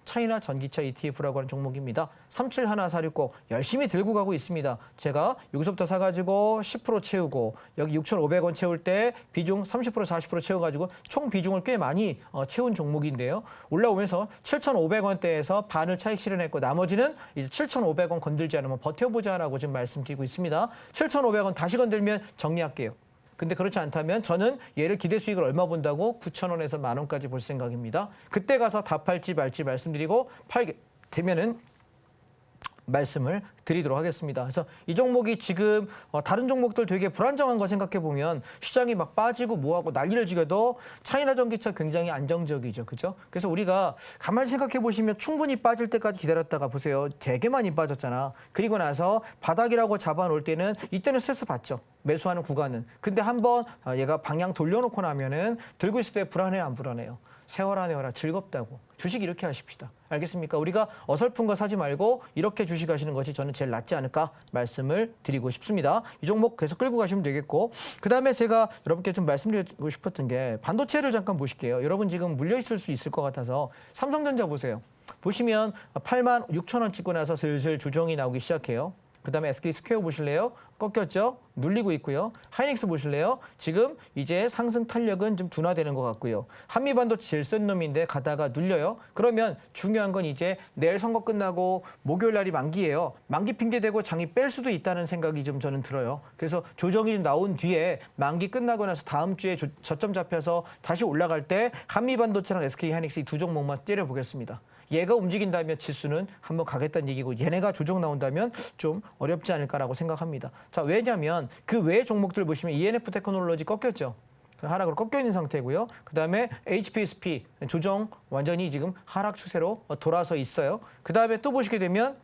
차이나 전기차 ETF라고 하는 종목입니다. 371460 열심히 들고 가고 있습니다. 제가 여기서부터 사가지고 10% 채우고 여기 6,500원 채울 때 비중 30% 40% 채워가지고 총 비중을 꽤 많이 채운 종목인데요. 올라오면서 7,500원대에서 반을 차익 실현했고 나머지는 이제 7,500원 건들지 않으면 버텨보자라고 지금 말씀드리고 있습니다. 7,500원 다시 건들면 정리할게요. 근데 그렇지 않다면 저는 얘를 기대 수익을 얼마 본다고 9,000원에서 10,000원까지 볼 생각입니다. 그때 가서 다 팔지 말지 말씀드리고 팔게 되면은 말씀을 드리도록 하겠습니다. 그래서 이 종목이 지금 다른 종목들 되게 불안정한 거 생각해 보면 시장이 막 빠지고 뭐하고 난리를 지겨도 차이나 전기차 굉장히 안정적이죠. 그죠? 그래서 우리가 가만히 생각해 보시면 충분히 빠질 때까지 기다렸다가 보세요. 되게 많이 빠졌잖아. 그리고 나서 바닥이라고 잡아놓을 때는 이때는 스트레스 받죠. 매수하는 구간은. 근데 한번 얘가 방향 돌려놓고 나면은 들고 있을 때 불안해요, 안 불안해요? 세워라 내워라 즐겁다고. 주식 이렇게 하십시다. 알겠습니까? 우리가 어설픈 거 사지 말고 이렇게 주식하시는 것이 저는 제일 낫지 않을까 말씀을 드리고 싶습니다. 이 종목 계속 끌고 가시면 되겠고 그다음에 제가 여러분께 좀 말씀드리고 싶었던 게 반도체를 잠깐 보실게요. 여러분 지금 물려있을 수 있을 것 같아서 삼성전자 보세요. 보시면 8만 6천 원 찍고 나서 슬슬 조정이 나오기 시작해요. 그다음에 SK 스퀘어 보실래요? 꺾였죠? 눌리고 있고요. 하이닉스 보실래요? 지금 이제 상승 탄력은 좀 둔화되는 것 같고요. 한미반도체 제일 센 놈인데 가다가 눌려요. 그러면 중요한 건 이제 내일 선거 끝나고 목요일 날이 만기예요. 만기 핑계대고 장이 뺄 수도 있다는 생각이 좀 저는 들어요. 그래서 조정이 좀 나온 뒤에 만기 끝나고 나서 다음 주에 저점 잡혀서 다시 올라갈 때 한미반도체랑 SK 하이닉스 이 두 종목만 때려보겠습니다. 얘가 움직인다면 지수는 한번 가겠다는 얘기고 얘네가 조정 나온다면 좀 어렵지 않을까라고 생각합니다. 자, 왜냐하면 그 외의 종목들 보시면 ENF 테크놀로지 꺾였죠. 하락으로 꺾여 있는 상태고요. 그다음에 HPSP 조정 완전히 지금 하락 추세로 돌아서 있어요. 그다음에 또 보시게 되면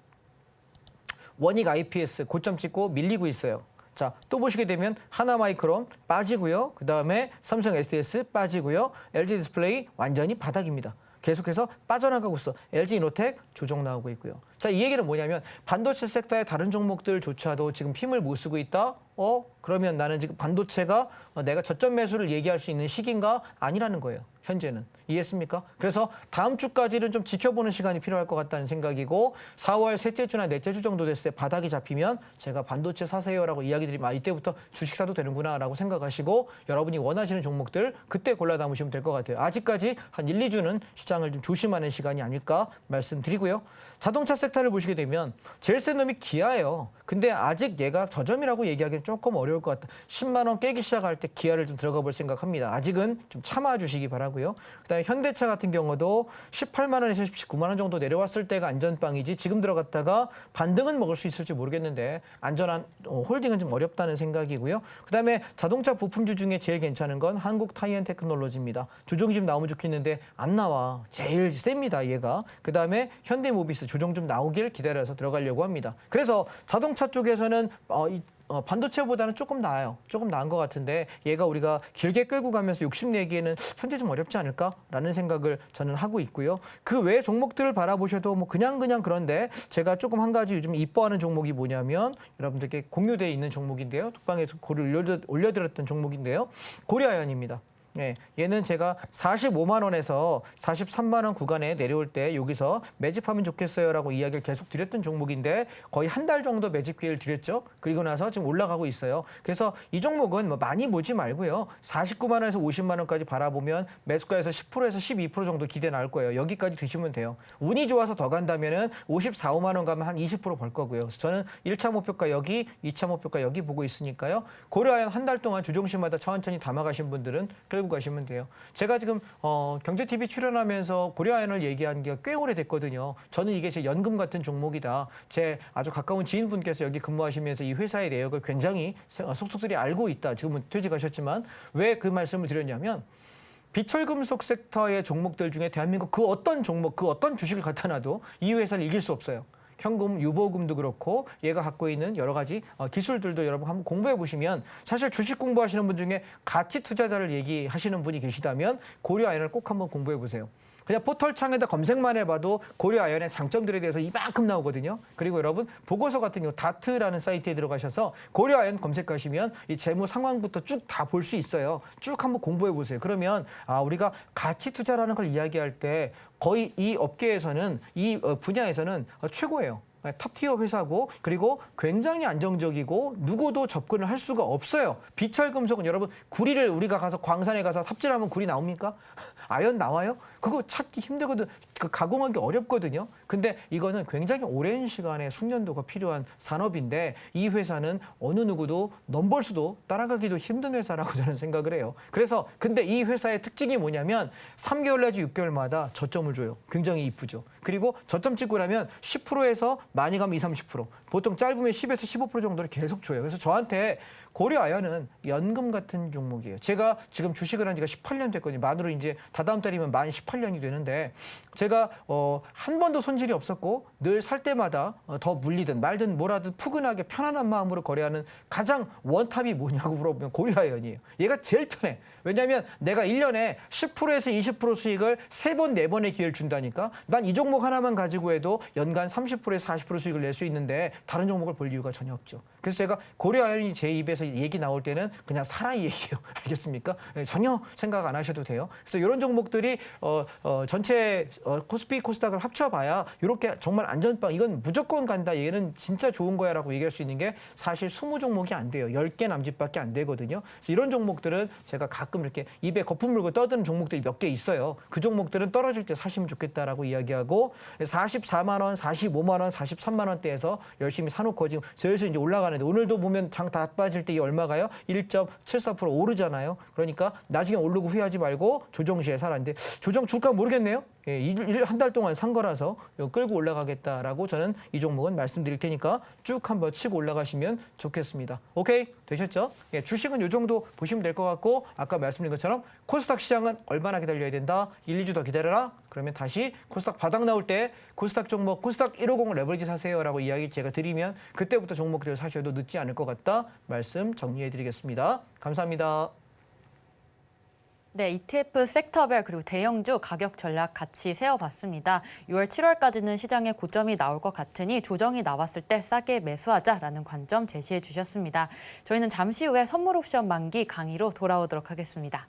원익 IPS 고점 찍고 밀리고 있어요. 자, 또 보시게 되면 하나마이크론 빠지고요. 그다음에 삼성 SDS 빠지고요. LG 디스플레이 완전히 바닥입니다. 계속해서 빠져나가고 있어. LG 이노텍 조정 나오고 있고요. 자, 이 얘기는 뭐냐면 반도체 섹터의 다른 종목들조차도 지금 힘을 못 쓰고 있다? 그러면 나는 지금 반도체가 내가 저점 매수를 얘기할 수 있는 시기인가? 아니라는 거예요. 현재는. 이해했습니까? 그래서 다음 주까지는 좀 지켜보는 시간이 필요할 것 같다는 생각이고 4월 셋째 주나 넷째 주 정도 됐을 때 바닥이 잡히면 제가 반도체 사세요라고 이야기 드리면 이때부터 주식 사도 되는구나라고 생각하시고 여러분이 원하시는 종목들 그때 골라 담으시면 될 것 같아요. 아직까지 한 1, 2주는 시장을 좀 조심하는 시간이 아닐까 말씀드리고요. 자동차 섹터를 보시게 되면 제일 센 놈이 기아예요. 근데 아직 얘가 저점이라고 얘기하기는 조금 어려울 것 같다. 10만 원 깨기 시작할 때 기아를 좀 들어가 볼 생각합니다. 아직은 좀 참아 주시기 바라고요. 그다음에 현대차 같은 경우도 18만 원에서 19만 원 정도 내려왔을 때가 안전빵이지 지금 들어갔다가 반등은 먹을 수 있을지 모르겠는데 안전한 홀딩은 좀 어렵다는 생각이고요. 그다음에 자동차 부품주 중에 제일 괜찮은 건 한국 타이앤테크놀로지입니다. 조정이 좀 나오면 좋겠는데 안 나와. 제일 셉니다, 얘가. 그다음에 현대모비스 조정 좀 나오길 기다려서 들어가려고 합니다. 그래서 자동차 쪽에서는 반도체보다는 조금 나아요. 조금 나은 것 같은데 얘가 우리가 길게 끌고 가면서 욕심내기에는 현재 좀 어렵지 않을까라는 생각을 저는 하고 있고요. 그 외 종목들을 바라보셔도 뭐 그냥 그런데 제가 조금 한 가지 요즘 이뻐하는 종목이 뭐냐면 여러분들께 공유되어 있는 종목인데요. 톡방에서 글을 올려드렸던 종목인데요. 고려아연입니다. 네, 얘는 제가 45만 원에서 43만 원 구간에 내려올 때 여기서 매집하면 좋겠어요라고 이야기를 계속 드렸던 종목인데 거의 한 달 정도 매집 기회를 드렸죠. 그리고 나서 지금 올라가고 있어요. 그래서 이 종목은 뭐 많이 보지 말고요. 49만 원에서 50만 원까지 바라보면 매수가에서 10%에서 12% 정도 기대 나올 거예요. 여기까지 드시면 돼요. 운이 좋아서 더 간다면은 54, 5만 원 가면 한 20%벌 거고요. 그래서 저는 1차 목표가 여기, 2차 목표가 여기 보고 있으니까요. 고려아연 한 달 동안 조정시마다 천천히 담아가신 분들은 끌고 가시면 돼요. 제가 지금 경제TV 출연하면서 고려아연을 얘기한 게 꽤 오래됐거든요. 저는 이게 제 연금 같은 종목이다. 제 아주 가까운 지인분께서 여기 근무하시면서 이 회사의 내역을 굉장히 속속들이 알고 있다. 지금은 퇴직하셨지만 왜 그 말씀을 드렸냐면 비철금속 섹터의 종목들 중에 대한민국 그 어떤 종목, 그 어떤 주식을 갖다 놔도 이 회사를 이길 수 없어요. 현금, 유보금도 그렇고 얘가 갖고 있는 여러 가지 기술들도 여러분 한번 공부해 보시면 사실 주식 공부하시는 분 중에 가치 투자자를 얘기하시는 분이 계시다면 고려아연을 꼭 한번 공부해 보세요. 그냥 포털창에다 검색만 해봐도 고려아연의 장점들에 대해서 이만큼 나오거든요. 그리고 여러분 보고서 같은 경우 다트라는 사이트에 들어가셔서 고려아연 검색하시면 이 재무 상황부터 쭉 다 볼 수 있어요. 쭉 한번 공부해 보세요. 그러면 우리가 가치 투자라는 걸 이야기할 때 거의 이 업계에서는 이 분야에서는 최고예요. 탑티어 회사고 그리고 굉장히 안정적이고 누구도 접근을 할 수가 없어요. 비철금속은 여러분 구리를 우리가 가서 광산에 가서 삽질하면 구리 나옵니까? 아연 나와요? 그거 찾기 힘들거든. 그 가공하기 어렵거든요. 근데 이거는 굉장히 오랜 시간의 숙련도가 필요한 산업인데 이 회사는 어느 누구도 넘볼수도 따라가기도 힘든 회사라고 저는 생각을 해요. 그래서 근데 이 회사의 특징이 뭐냐면 3개월 내지 6개월마다 저점을 줘요. 굉장히 이쁘죠. 그리고 저점 찍고 나면 10%에서 많이 가면 20, 30%. 보통 짧으면 10에서 15% 정도를 계속 줘요. 그래서 저한테 고려아연은 연금 같은 종목이에요. 제가 지금 주식을 한 지가 18년 됐거든요. 만으로 이제 다다음 달이면 만 18년이 되는데 제가 한 번도 손실이 없었고 늘 살 때마다 더 물리든 말든 뭐라든 푸근하게 편안한 마음으로 거래하는 가장 원탑이 뭐냐고 물어보면 고려아연이에요. 얘가 제일 편해. 왜냐하면 내가 1년에 10%에서 20% 수익을 3번, 4번의 기회를 준다니까. 난 이 종목 하나만 가지고 해도 연간 30%에서 40% 수익을 낼 수 있는데 다른 종목을 볼 이유가 전혀 없죠. 그래서 제가 고려아연이 제 입에서 얘기 나올 때는 그냥 사라이 얘기예요. 알겠습니까? 네, 전혀 생각 안 하셔도 돼요. 그래서 이런 종목들이 전체 코스피, 코스닥을 합쳐봐야 이렇게 정말 안전빵 이건 무조건 간다. 얘는 진짜 좋은 거야라고 얘기할 수 있는 게 사실 20종목이 안 돼요. 10개 남짓밖에 안 되거든요. 그래서 이런 종목들은 제가 가끔 이렇게 입에 거품 물고 떠드는 종목들이 몇 개 있어요. 그 종목들은 떨어질 때 사시면 좋겠다라고 이야기하고 44만 원, 45만 원, 43만 원대에서 열심히 사놓고 지금 슬슬 이제 올라가는데 오늘도 보면 장 다 빠질 때 이 얼마가요? 1.74% 오르잖아요. 그러니까 나중에 오르고 후회하지 말고 조정 시에 사라는데 조정 줄까 모르겠네요. 예, 한 달 동안 산 거라서 끌고 올라가겠다라고 저는 이 종목은 말씀드릴 테니까 쭉 한번 치고 올라가시면 좋겠습니다. 오케이? 되셨죠? 예, 주식은 이 정도 보시면 될 것 같고 아까 말씀드린 것처럼 코스닥 시장은 얼마나 기다려야 된다? 1, 2주 더 기다려라? 그러면 다시 코스닥 바닥 나올 때 코스닥 종목 코스닥 150 레버리지 사세요라고 이야기 제가 드리면 그때부터 종목들을 사셔도 늦지 않을 것 같다 말씀 정리해드리겠습니다. 감사합니다. 네, ETF 섹터별 그리고 대형주 가격 전략 같이 세어봤습니다. 6월, 7월까지는 시장에 고점이 나올 것 같으니 조정이 나왔을 때 싸게 매수하자라는 관점 제시해 주셨습니다. 저희는 잠시 후에 선물 옵션 만기 강의로 돌아오도록 하겠습니다.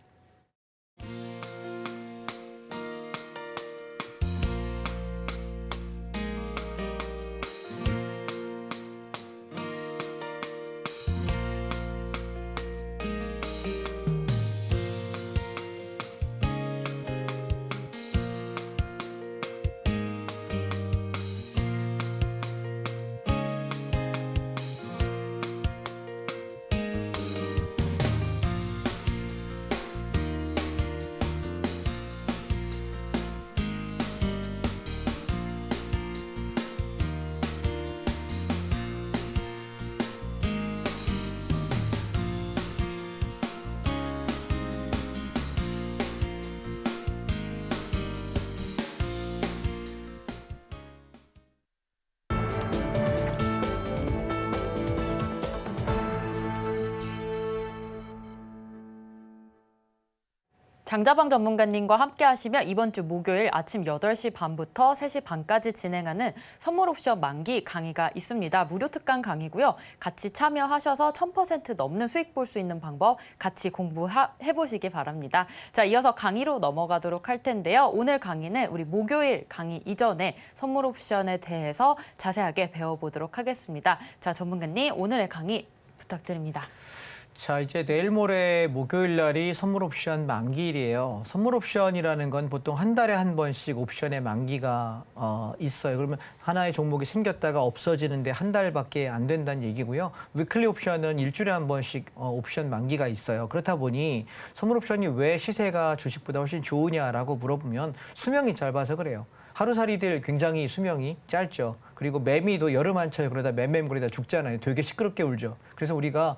장자방 전문가님과 함께 하시며 이번 주 목요일 아침 8시 반부터 3시 반까지 진행하는 선물 옵션 만기 강의가 있습니다. 무료 특강 강의고요. 같이 참여하셔서 1000% 넘는 수익 볼 수 있는 방법 같이 공부해보시기 바랍니다. 자, 이어서 강의로 넘어가도록 할 텐데요. 오늘 강의는 우리 목요일 강의 이전에 선물 옵션에 대해서 자세하게 배워보도록 하겠습니다. 자, 전문가님 오늘의 강의 부탁드립니다. 자, 이제 내일 모레 목요일 날이 선물 옵션 만기일이에요. 선물 옵션이라는 건 보통 한 달에 한 번씩 옵션의 만기가 있어요. 그러면 하나의 종목이 생겼다가 없어지는데 한 달밖에 안 된다는 얘기고요. 위클리 옵션은 일주일에 한 번씩 옵션 만기가 있어요. 그렇다 보니 선물 옵션이 왜 시세가 주식보다 훨씬 좋으냐라고 물어보면 수명이 짧아서 그래요. 하루살이들 굉장히 수명이 짧죠. 그리고 매미도 여름 한철 그러다 맴매물이다 죽잖아요. 되게 시끄럽게 울죠. 그래서 우리가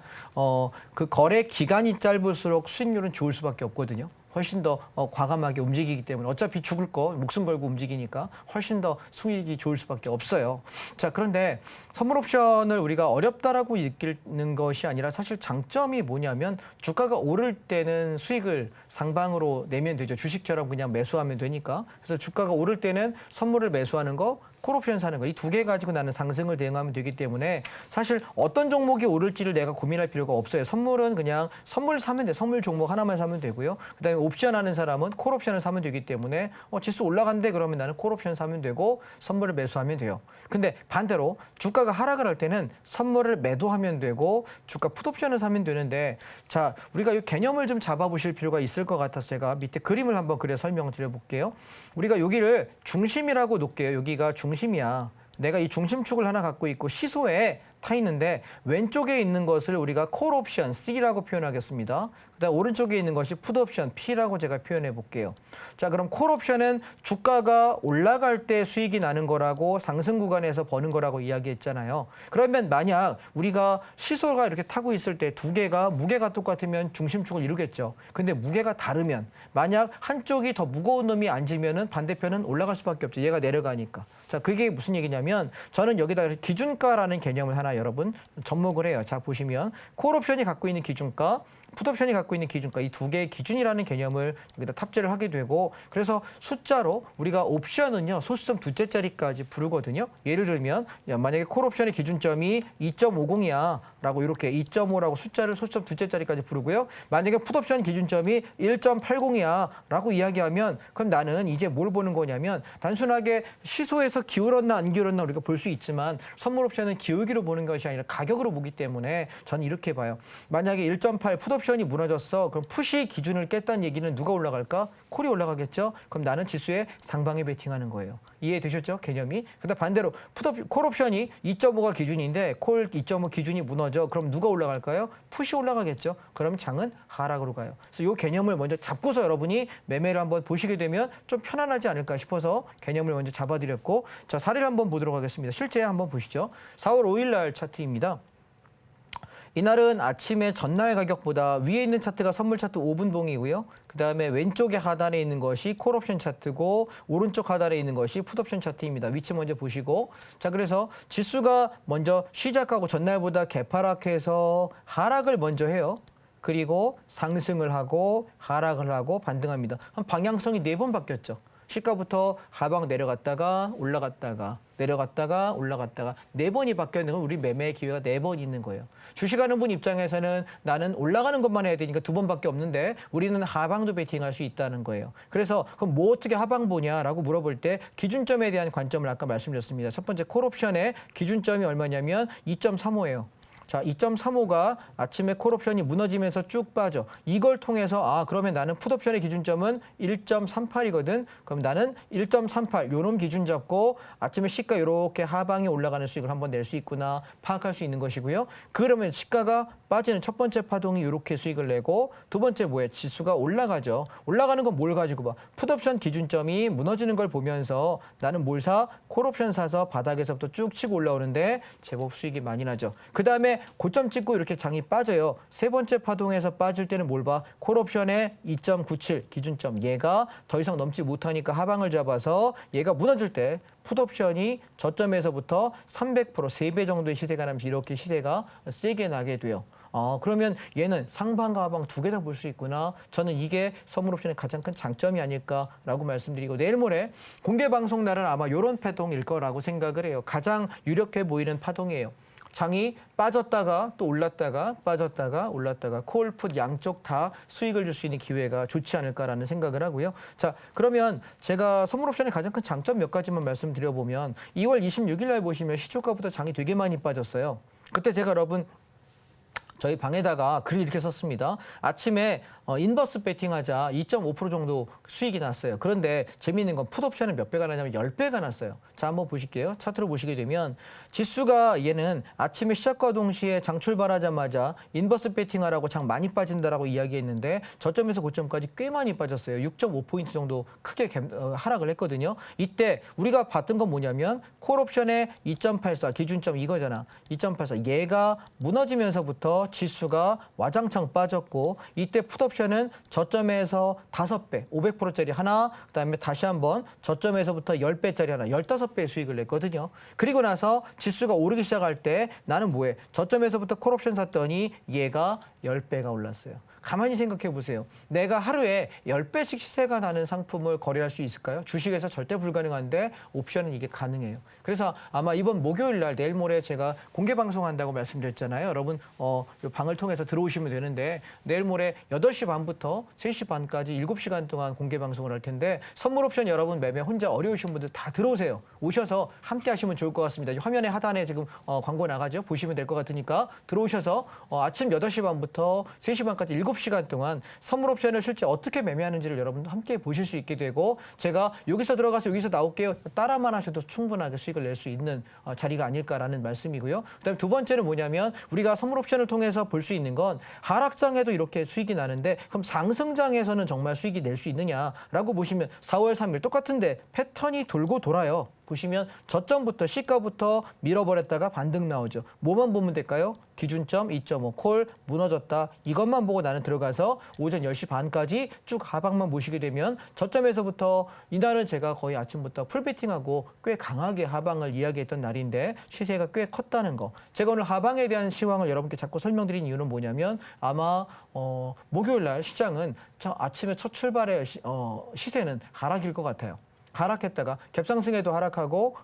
그 거래 기간이 짧을수록 수익률은 좋을 수밖에 없거든요. 훨씬 더 과감하게 움직이기 때문에 어차피 죽을 거 목숨 걸고 움직이니까 훨씬 더 수익이 좋을 수밖에 없어요. 자, 그런데 선물 옵션을 우리가 어렵다라고 느끼는 것이 아니라 사실 장점이 뭐냐면 주가가 오를 때는 수익을 상방으로 내면 되죠. 주식처럼 그냥 매수하면 되니까. 그래서 주가가 오를 때는 선물을 매수하는 거, 콜옵션 사는 거, 이 두 개 가지고 나는 상승을 대응하면 되기 때문에 사실 어떤 종목이 오를지를 내가 고민할 필요가 없어요. 선물은 그냥 선물 사면 돼. 선물 종목 하나만 사면 되고요. 그다음에 옵션 하는 사람은 콜옵션을 사면 되기 때문에 지수 올라간대 그러면 나는 콜옵션 사면 되고 선물을 매수하면 돼요. 근데 반대로 주가가 하락을 할 때는 선물을 매도하면 되고 주가 풋옵션을 사면 되는데 자, 우리가 이 개념을 좀 잡아보실 필요가 있을 것 같아서 제가 밑에 그림을 한번 그려 설명을 드려볼게요. 우리가 여기를 중심이라고 놓을게요. 여기가 중심이야. 내가 이 중심축을 하나 갖고 있고 시소에 타 있는데 왼쪽에 있는 것을 우리가 콜 옵션 C라고 표현하겠습니다. 그다음 오른쪽에 있는 것이 풋 옵션 P라고 제가 표현해 볼게요. 자, 그럼 콜 옵션은 주가가 올라갈 때 수익이 나는 거라고 상승 구간에서 버는 거라고 이야기했잖아요. 그러면 만약 우리가 시소가 이렇게 타고 있을 때 두 개가 무게가 똑같으면 중심축을 이루겠죠. 근데 무게가 다르면 만약 한쪽이 더 무거운 놈이 앉으면은 반대편은 올라갈 수밖에 없죠. 얘가 내려가니까. 자, 그게 무슨 얘기냐면 저는 여기다 기준가라는 개념을 하나 여러분 접목을 해요. 자, 보시면 콜 옵션이 갖고 있는 기준가, 풋 옵션이 갖고 있는 기준가, 이 두 개의 기준이라는 개념을 여기다 탑재를 하게 되고 그래서 숫자로 우리가 옵션은요 소수점 두째 자리까지 부르거든요. 예를 들면 만약에 콜 옵션의 기준점이 2.50이야 라고 이렇게 2.5라고 숫자를 소수점 두째 자리까지 부르고요. 만약에 풋 옵션 기준점이 1.80이야 라고 이야기하면 그럼 나는 이제 뭘 보는 거냐면 단순하게 시소에서 기울었나 안 기울었나 우리가 볼 수 있지만 선물 옵션은 기울기로 보는 것이 아니라 가격으로 보기 때문에 저는 이렇게 봐요. 만약에 1.8 풋 옵션이 무너졌어. 그럼 풋이 기준을 깼다는 얘기는 누가 올라갈까? 콜이 올라가겠죠. 그럼 나는 지수에 상방에 베팅하는 거예요. 이해되셨죠? 개념이. 그다음 반대로 콜 옵션이 2.5가 기준인데 콜 2.5 기준이 무너져. 그럼 누가 올라갈까요? 풋이 올라가겠죠. 그럼 장은 하락으로 가요. 그래서 이 개념을 먼저 잡고서 여러분이 매매를 한번 보시게 되면 좀 편안하지 않을까 싶어서 개념을 먼저 잡아드렸고 자, 사례를 한번 보도록 하겠습니다. 실제 한번 보시죠. 4월 5일 날 차트입니다. 이날은 아침에 전날 가격보다 위에 있는 차트가 선물 차트 5분 봉이고요. 그다음에 왼쪽에 하단에 있는 것이 콜 옵션 차트고 오른쪽 하단에 있는 것이 풋 옵션 차트입니다. 위치 먼저 보시고 자, 그래서 지수가 먼저 시작하고 전날보다 개파락해서 하락을 먼저 해요. 그리고 상승을 하고 하락을 하고 반등합니다. 방향성이 4번 바뀌었죠. 시가부터 하방 내려갔다가 올라갔다가 내려갔다가 올라갔다가 4번이 바뀌었는 건 우리 매매의 기회가 4번 있는 거예요. 주식하는 분 입장에서는 나는 올라가는 것만 해야 되니까 2번밖에 없는데 우리는 하방도 베팅할 수 있다는 거예요. 그래서 그럼 뭐 어떻게 하방 보냐라고 물어볼 때 기준점에 대한 관점을 아까 말씀드렸습니다. 첫 번째 콜 옵션의 기준점이 얼마냐면 2.35예요. 자, 2.35가 아침에 콜 옵션이 무너지면서 쭉 빠져. 이걸 통해서 그러면 나는 풋 옵션의 기준점은 1.38이거든. 그럼 나는 1.38 요놈 기준 잡고 아침에 시가 이렇게 하방에 올라가는 수익을 한번 낼 수 있구나 파악할 수 있는 것이고요. 그러면 시가가 빠지는 첫 번째 파동이 이렇게 수익을 내고 두 번째 뭐예요? 지수가 올라가죠. 올라가는 건 뭘 가지고 봐? 풋 옵션 기준점이 무너지는 걸 보면서 나는 뭘 사? 콜 옵션 사서 바닥에서부터 쭉 치고 올라오는데 제법 수익이 많이 나죠. 그다음에 고점 찍고 이렇게 장이 빠져요. 세 번째 파동에서 빠질 때는 뭘 봐? 콜 옵션의 2.97 기준점. 얘가 더 이상 넘지 못하니까 하방을 잡아서 얘가 무너질 때 풋 옵션이 저점에서부터 300% 3배 정도의 시세가 나면서 이렇게 시세가 세게 나게 돼요. 그러면 얘는 상방과 하방 두 개 다 볼 수 있구나. 저는 이게 선물 옵션의 가장 큰 장점이 아닐까라고 말씀드리고 내일 모레 공개 방송 날은 아마 이런 파동일 거라고 생각을 해요. 가장 유력해 보이는 파동이에요. 장이 빠졌다가 또 올랐다가 빠졌다가 올랐다가 콜, 풋 양쪽 다 수익을 줄 수 있는 기회가 좋지 않을까라는 생각을 하고요. 자, 그러면 제가 선물 옵션의 가장 큰 장점 몇 가지만 말씀드려보면 2월 26일 날 보시면 시초가부터 장이 되게 많이 빠졌어요. 그때 제가 여러분 저희 방에다가 글을 이렇게 썼습니다. 아침에 인버스 배팅하자 2.5% 정도 수익이 났어요. 그런데 재미있는 건 풋옵션은 몇 배가 나냐면 10배가 났어요. 자, 한번 보실게요. 차트로 보시게 되면 지수가 얘는 아침에 시작과 동시에 장 출발하자마자 인버스 배팅하라고 장 많이 빠진다라고 이야기했는데 저점에서 고점까지 꽤 많이 빠졌어요. 6.5포인트 정도 크게 하락을 했거든요. 이때 우리가 봤던 건 뭐냐면 콜옵션의 2.84 기준점 이거잖아. 2.84 얘가 무너지면서부터 지수가 와장창 빠졌고 이때 풋옵션은 저점에서 5배, 500%짜리 하나, 그다음에 다시 한번 저점에서부터 10배짜리 하나, 15배의 수익을 냈거든요. 그리고 나서 지수가 오르기 시작할 때 나는 뭐해? 저점에서부터 콜옵션 샀더니 얘가 10배가 올랐어요. 가만히 생각해 보세요. 내가 하루에 10배씩 시세가 나는 상품을 거래할 수 있을까요? 주식에서 절대 불가능한데 옵션은 이게 가능해요. 그래서 아마 이번 목요일 날 내일 모레 제가 공개 방송한다고 말씀드렸잖아요. 여러분 이 방을 통해서 들어오시면 되는데 내일 모레 8시 반부터 3시 반까지 7시간 동안 공개 방송을 할 텐데 선물 옵션 여러분 매매 혼자 어려우신 분들 다 들어오세요. 오셔서 함께 하시면 좋을 것 같습니다. 화면에 하단에 지금 광고 나가죠. 보시면 될 것 같으니까 들어오셔서 아침 8시 반부터 3시 반까지 7시간 동안 선물 옵션을 실제 어떻게 매매하는지를 여러분도 함께 보실 수 있게 되고 제가 여기서 들어가서 여기서 나올게요. 따라만 하셔도 충분하게 수익을 낼 수 있는 자리가 아닐까라는 말씀이고요. 그다음에 두 번째는 뭐냐면 우리가 선물 옵션을 통해서 볼 수 있는 건 하락장에도 이렇게 수익이 나는데 그럼 상승장에서는 정말 수익이 낼 수 있느냐라고 보시면 4월 3일 똑같은데 패턴이 돌고 돌아요. 보시면 저점부터 시가부터 밀어버렸다가 반등 나오죠. 뭐만 보면 될까요? 기준점 2.5 콜 무너졌다. 이것만 보고 나는 들어가서 오전 10시 반까지 쭉 하방만 보시게 되면 저점에서부터 이날은 제가 거의 아침부터 풀베팅하고 꽤 강하게 하방을 이야기했던 날인데 시세가 꽤 컸다는 거. 제가 오늘 하방에 대한 시황을 여러분께 자꾸 설명드린 이유는 뭐냐면 아마 목요일 날 시장은 아침에 첫 출발의 시세는 하락일 것 같아요. 하락했다가 갭상승에도 하락하고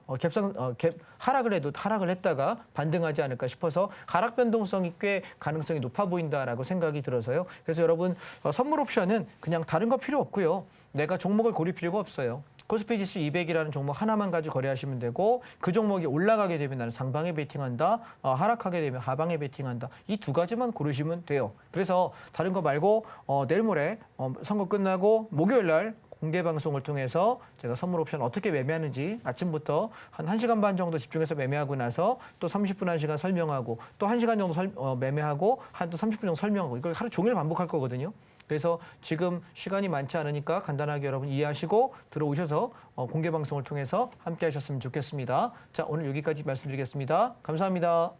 하락을 해도 하락을 했다가 반등하지 않을까 싶어서 하락 변동성이 꽤 가능성이 높아 보인다라고 생각이 들어서요. 그래서 여러분 선물 옵션은 그냥 다른 거 필요 없고요. 내가 종목을 고를 필요가 없어요. 코스피 지수 200이라는 종목 하나만 가지고 거래하시면 되고 그 종목이 올라가게 되면 나는 상방에 베팅한다. 하락하게 되면 하방에 베팅한다. 이 두 가지만 고르시면 돼요. 그래서 다른 거 말고 내일 모레 선거 끝나고 목요일 날 공개 방송을 통해서 제가 선물 옵션 어떻게 매매하는지 아침부터 한 1시간 반 정도 집중해서 매매하고 나서 또 30분 1시간 설명하고 또 1시간 정도 매매하고 한 또 30분 정도 설명하고 이걸 하루 종일 반복할 거거든요. 그래서 지금 시간이 많지 않으니까 간단하게 여러분 이해하시고 들어오셔서 공개 방송을 통해서 함께 하셨으면 좋겠습니다. 자, 오늘 여기까지 말씀드리겠습니다. 감사합니다.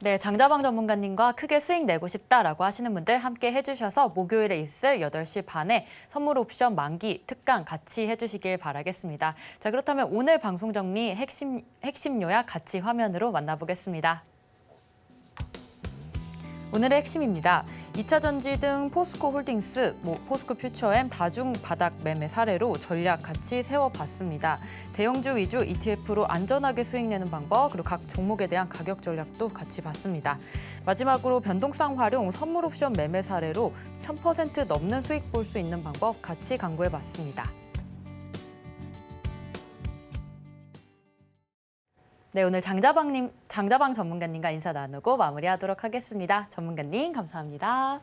네, 장자방 전문가님과 크게 수익 내고 싶다라고 하시는 분들 함께 해주셔서 목요일에 있을 8시 반에 선물 옵션 만기 특강 같이 해주시길 바라겠습니다. 자, 그렇다면 오늘 방송 정리 핵심 요약 같이 화면으로 만나보겠습니다. 오늘의 핵심입니다. 2차 전지 등 포스코 홀딩스, 포스코 퓨처엠 다중 바닥 매매 사례로 전략 같이 세워봤습니다. 대형주 위주 ETF로 안전하게 수익 내는 방법, 그리고 각 종목에 대한 가격 전략도 같이 봤습니다. 마지막으로 변동성 활용 선물 옵션 매매 사례로 1000% 넘는 수익 볼 수 있는 방법 같이 강구해봤습니다. 네, 오늘 장자방 전문가님과 인사 나누고 마무리하도록 하겠습니다. 전문가님, 감사합니다.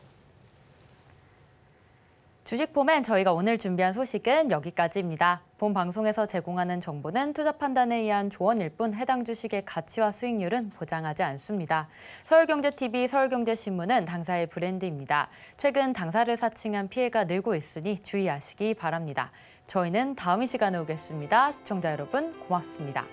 주식포맨 저희가 오늘 준비한 소식은 여기까지입니다. 본 방송에서 제공하는 정보는 투자 판단에 의한 조언일 뿐 해당 주식의 가치와 수익률은 보장하지 않습니다. 서울경제TV, 서울경제신문은 당사의 브랜드입니다. 최근 당사를 사칭한 피해가 늘고 있으니 주의하시기 바랍니다. 저희는 다음 이 시간에 오겠습니다. 시청자 여러분, 고맙습니다.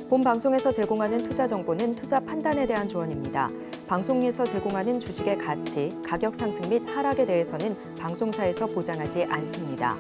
본 방송에서 제공하는 투자 정보는 투자 판단에 대한 조언입니다. 방송에서 제공하는 주식의 가치, 가격 상승 및 하락에 대해서는 방송사에서 보장하지 않습니다.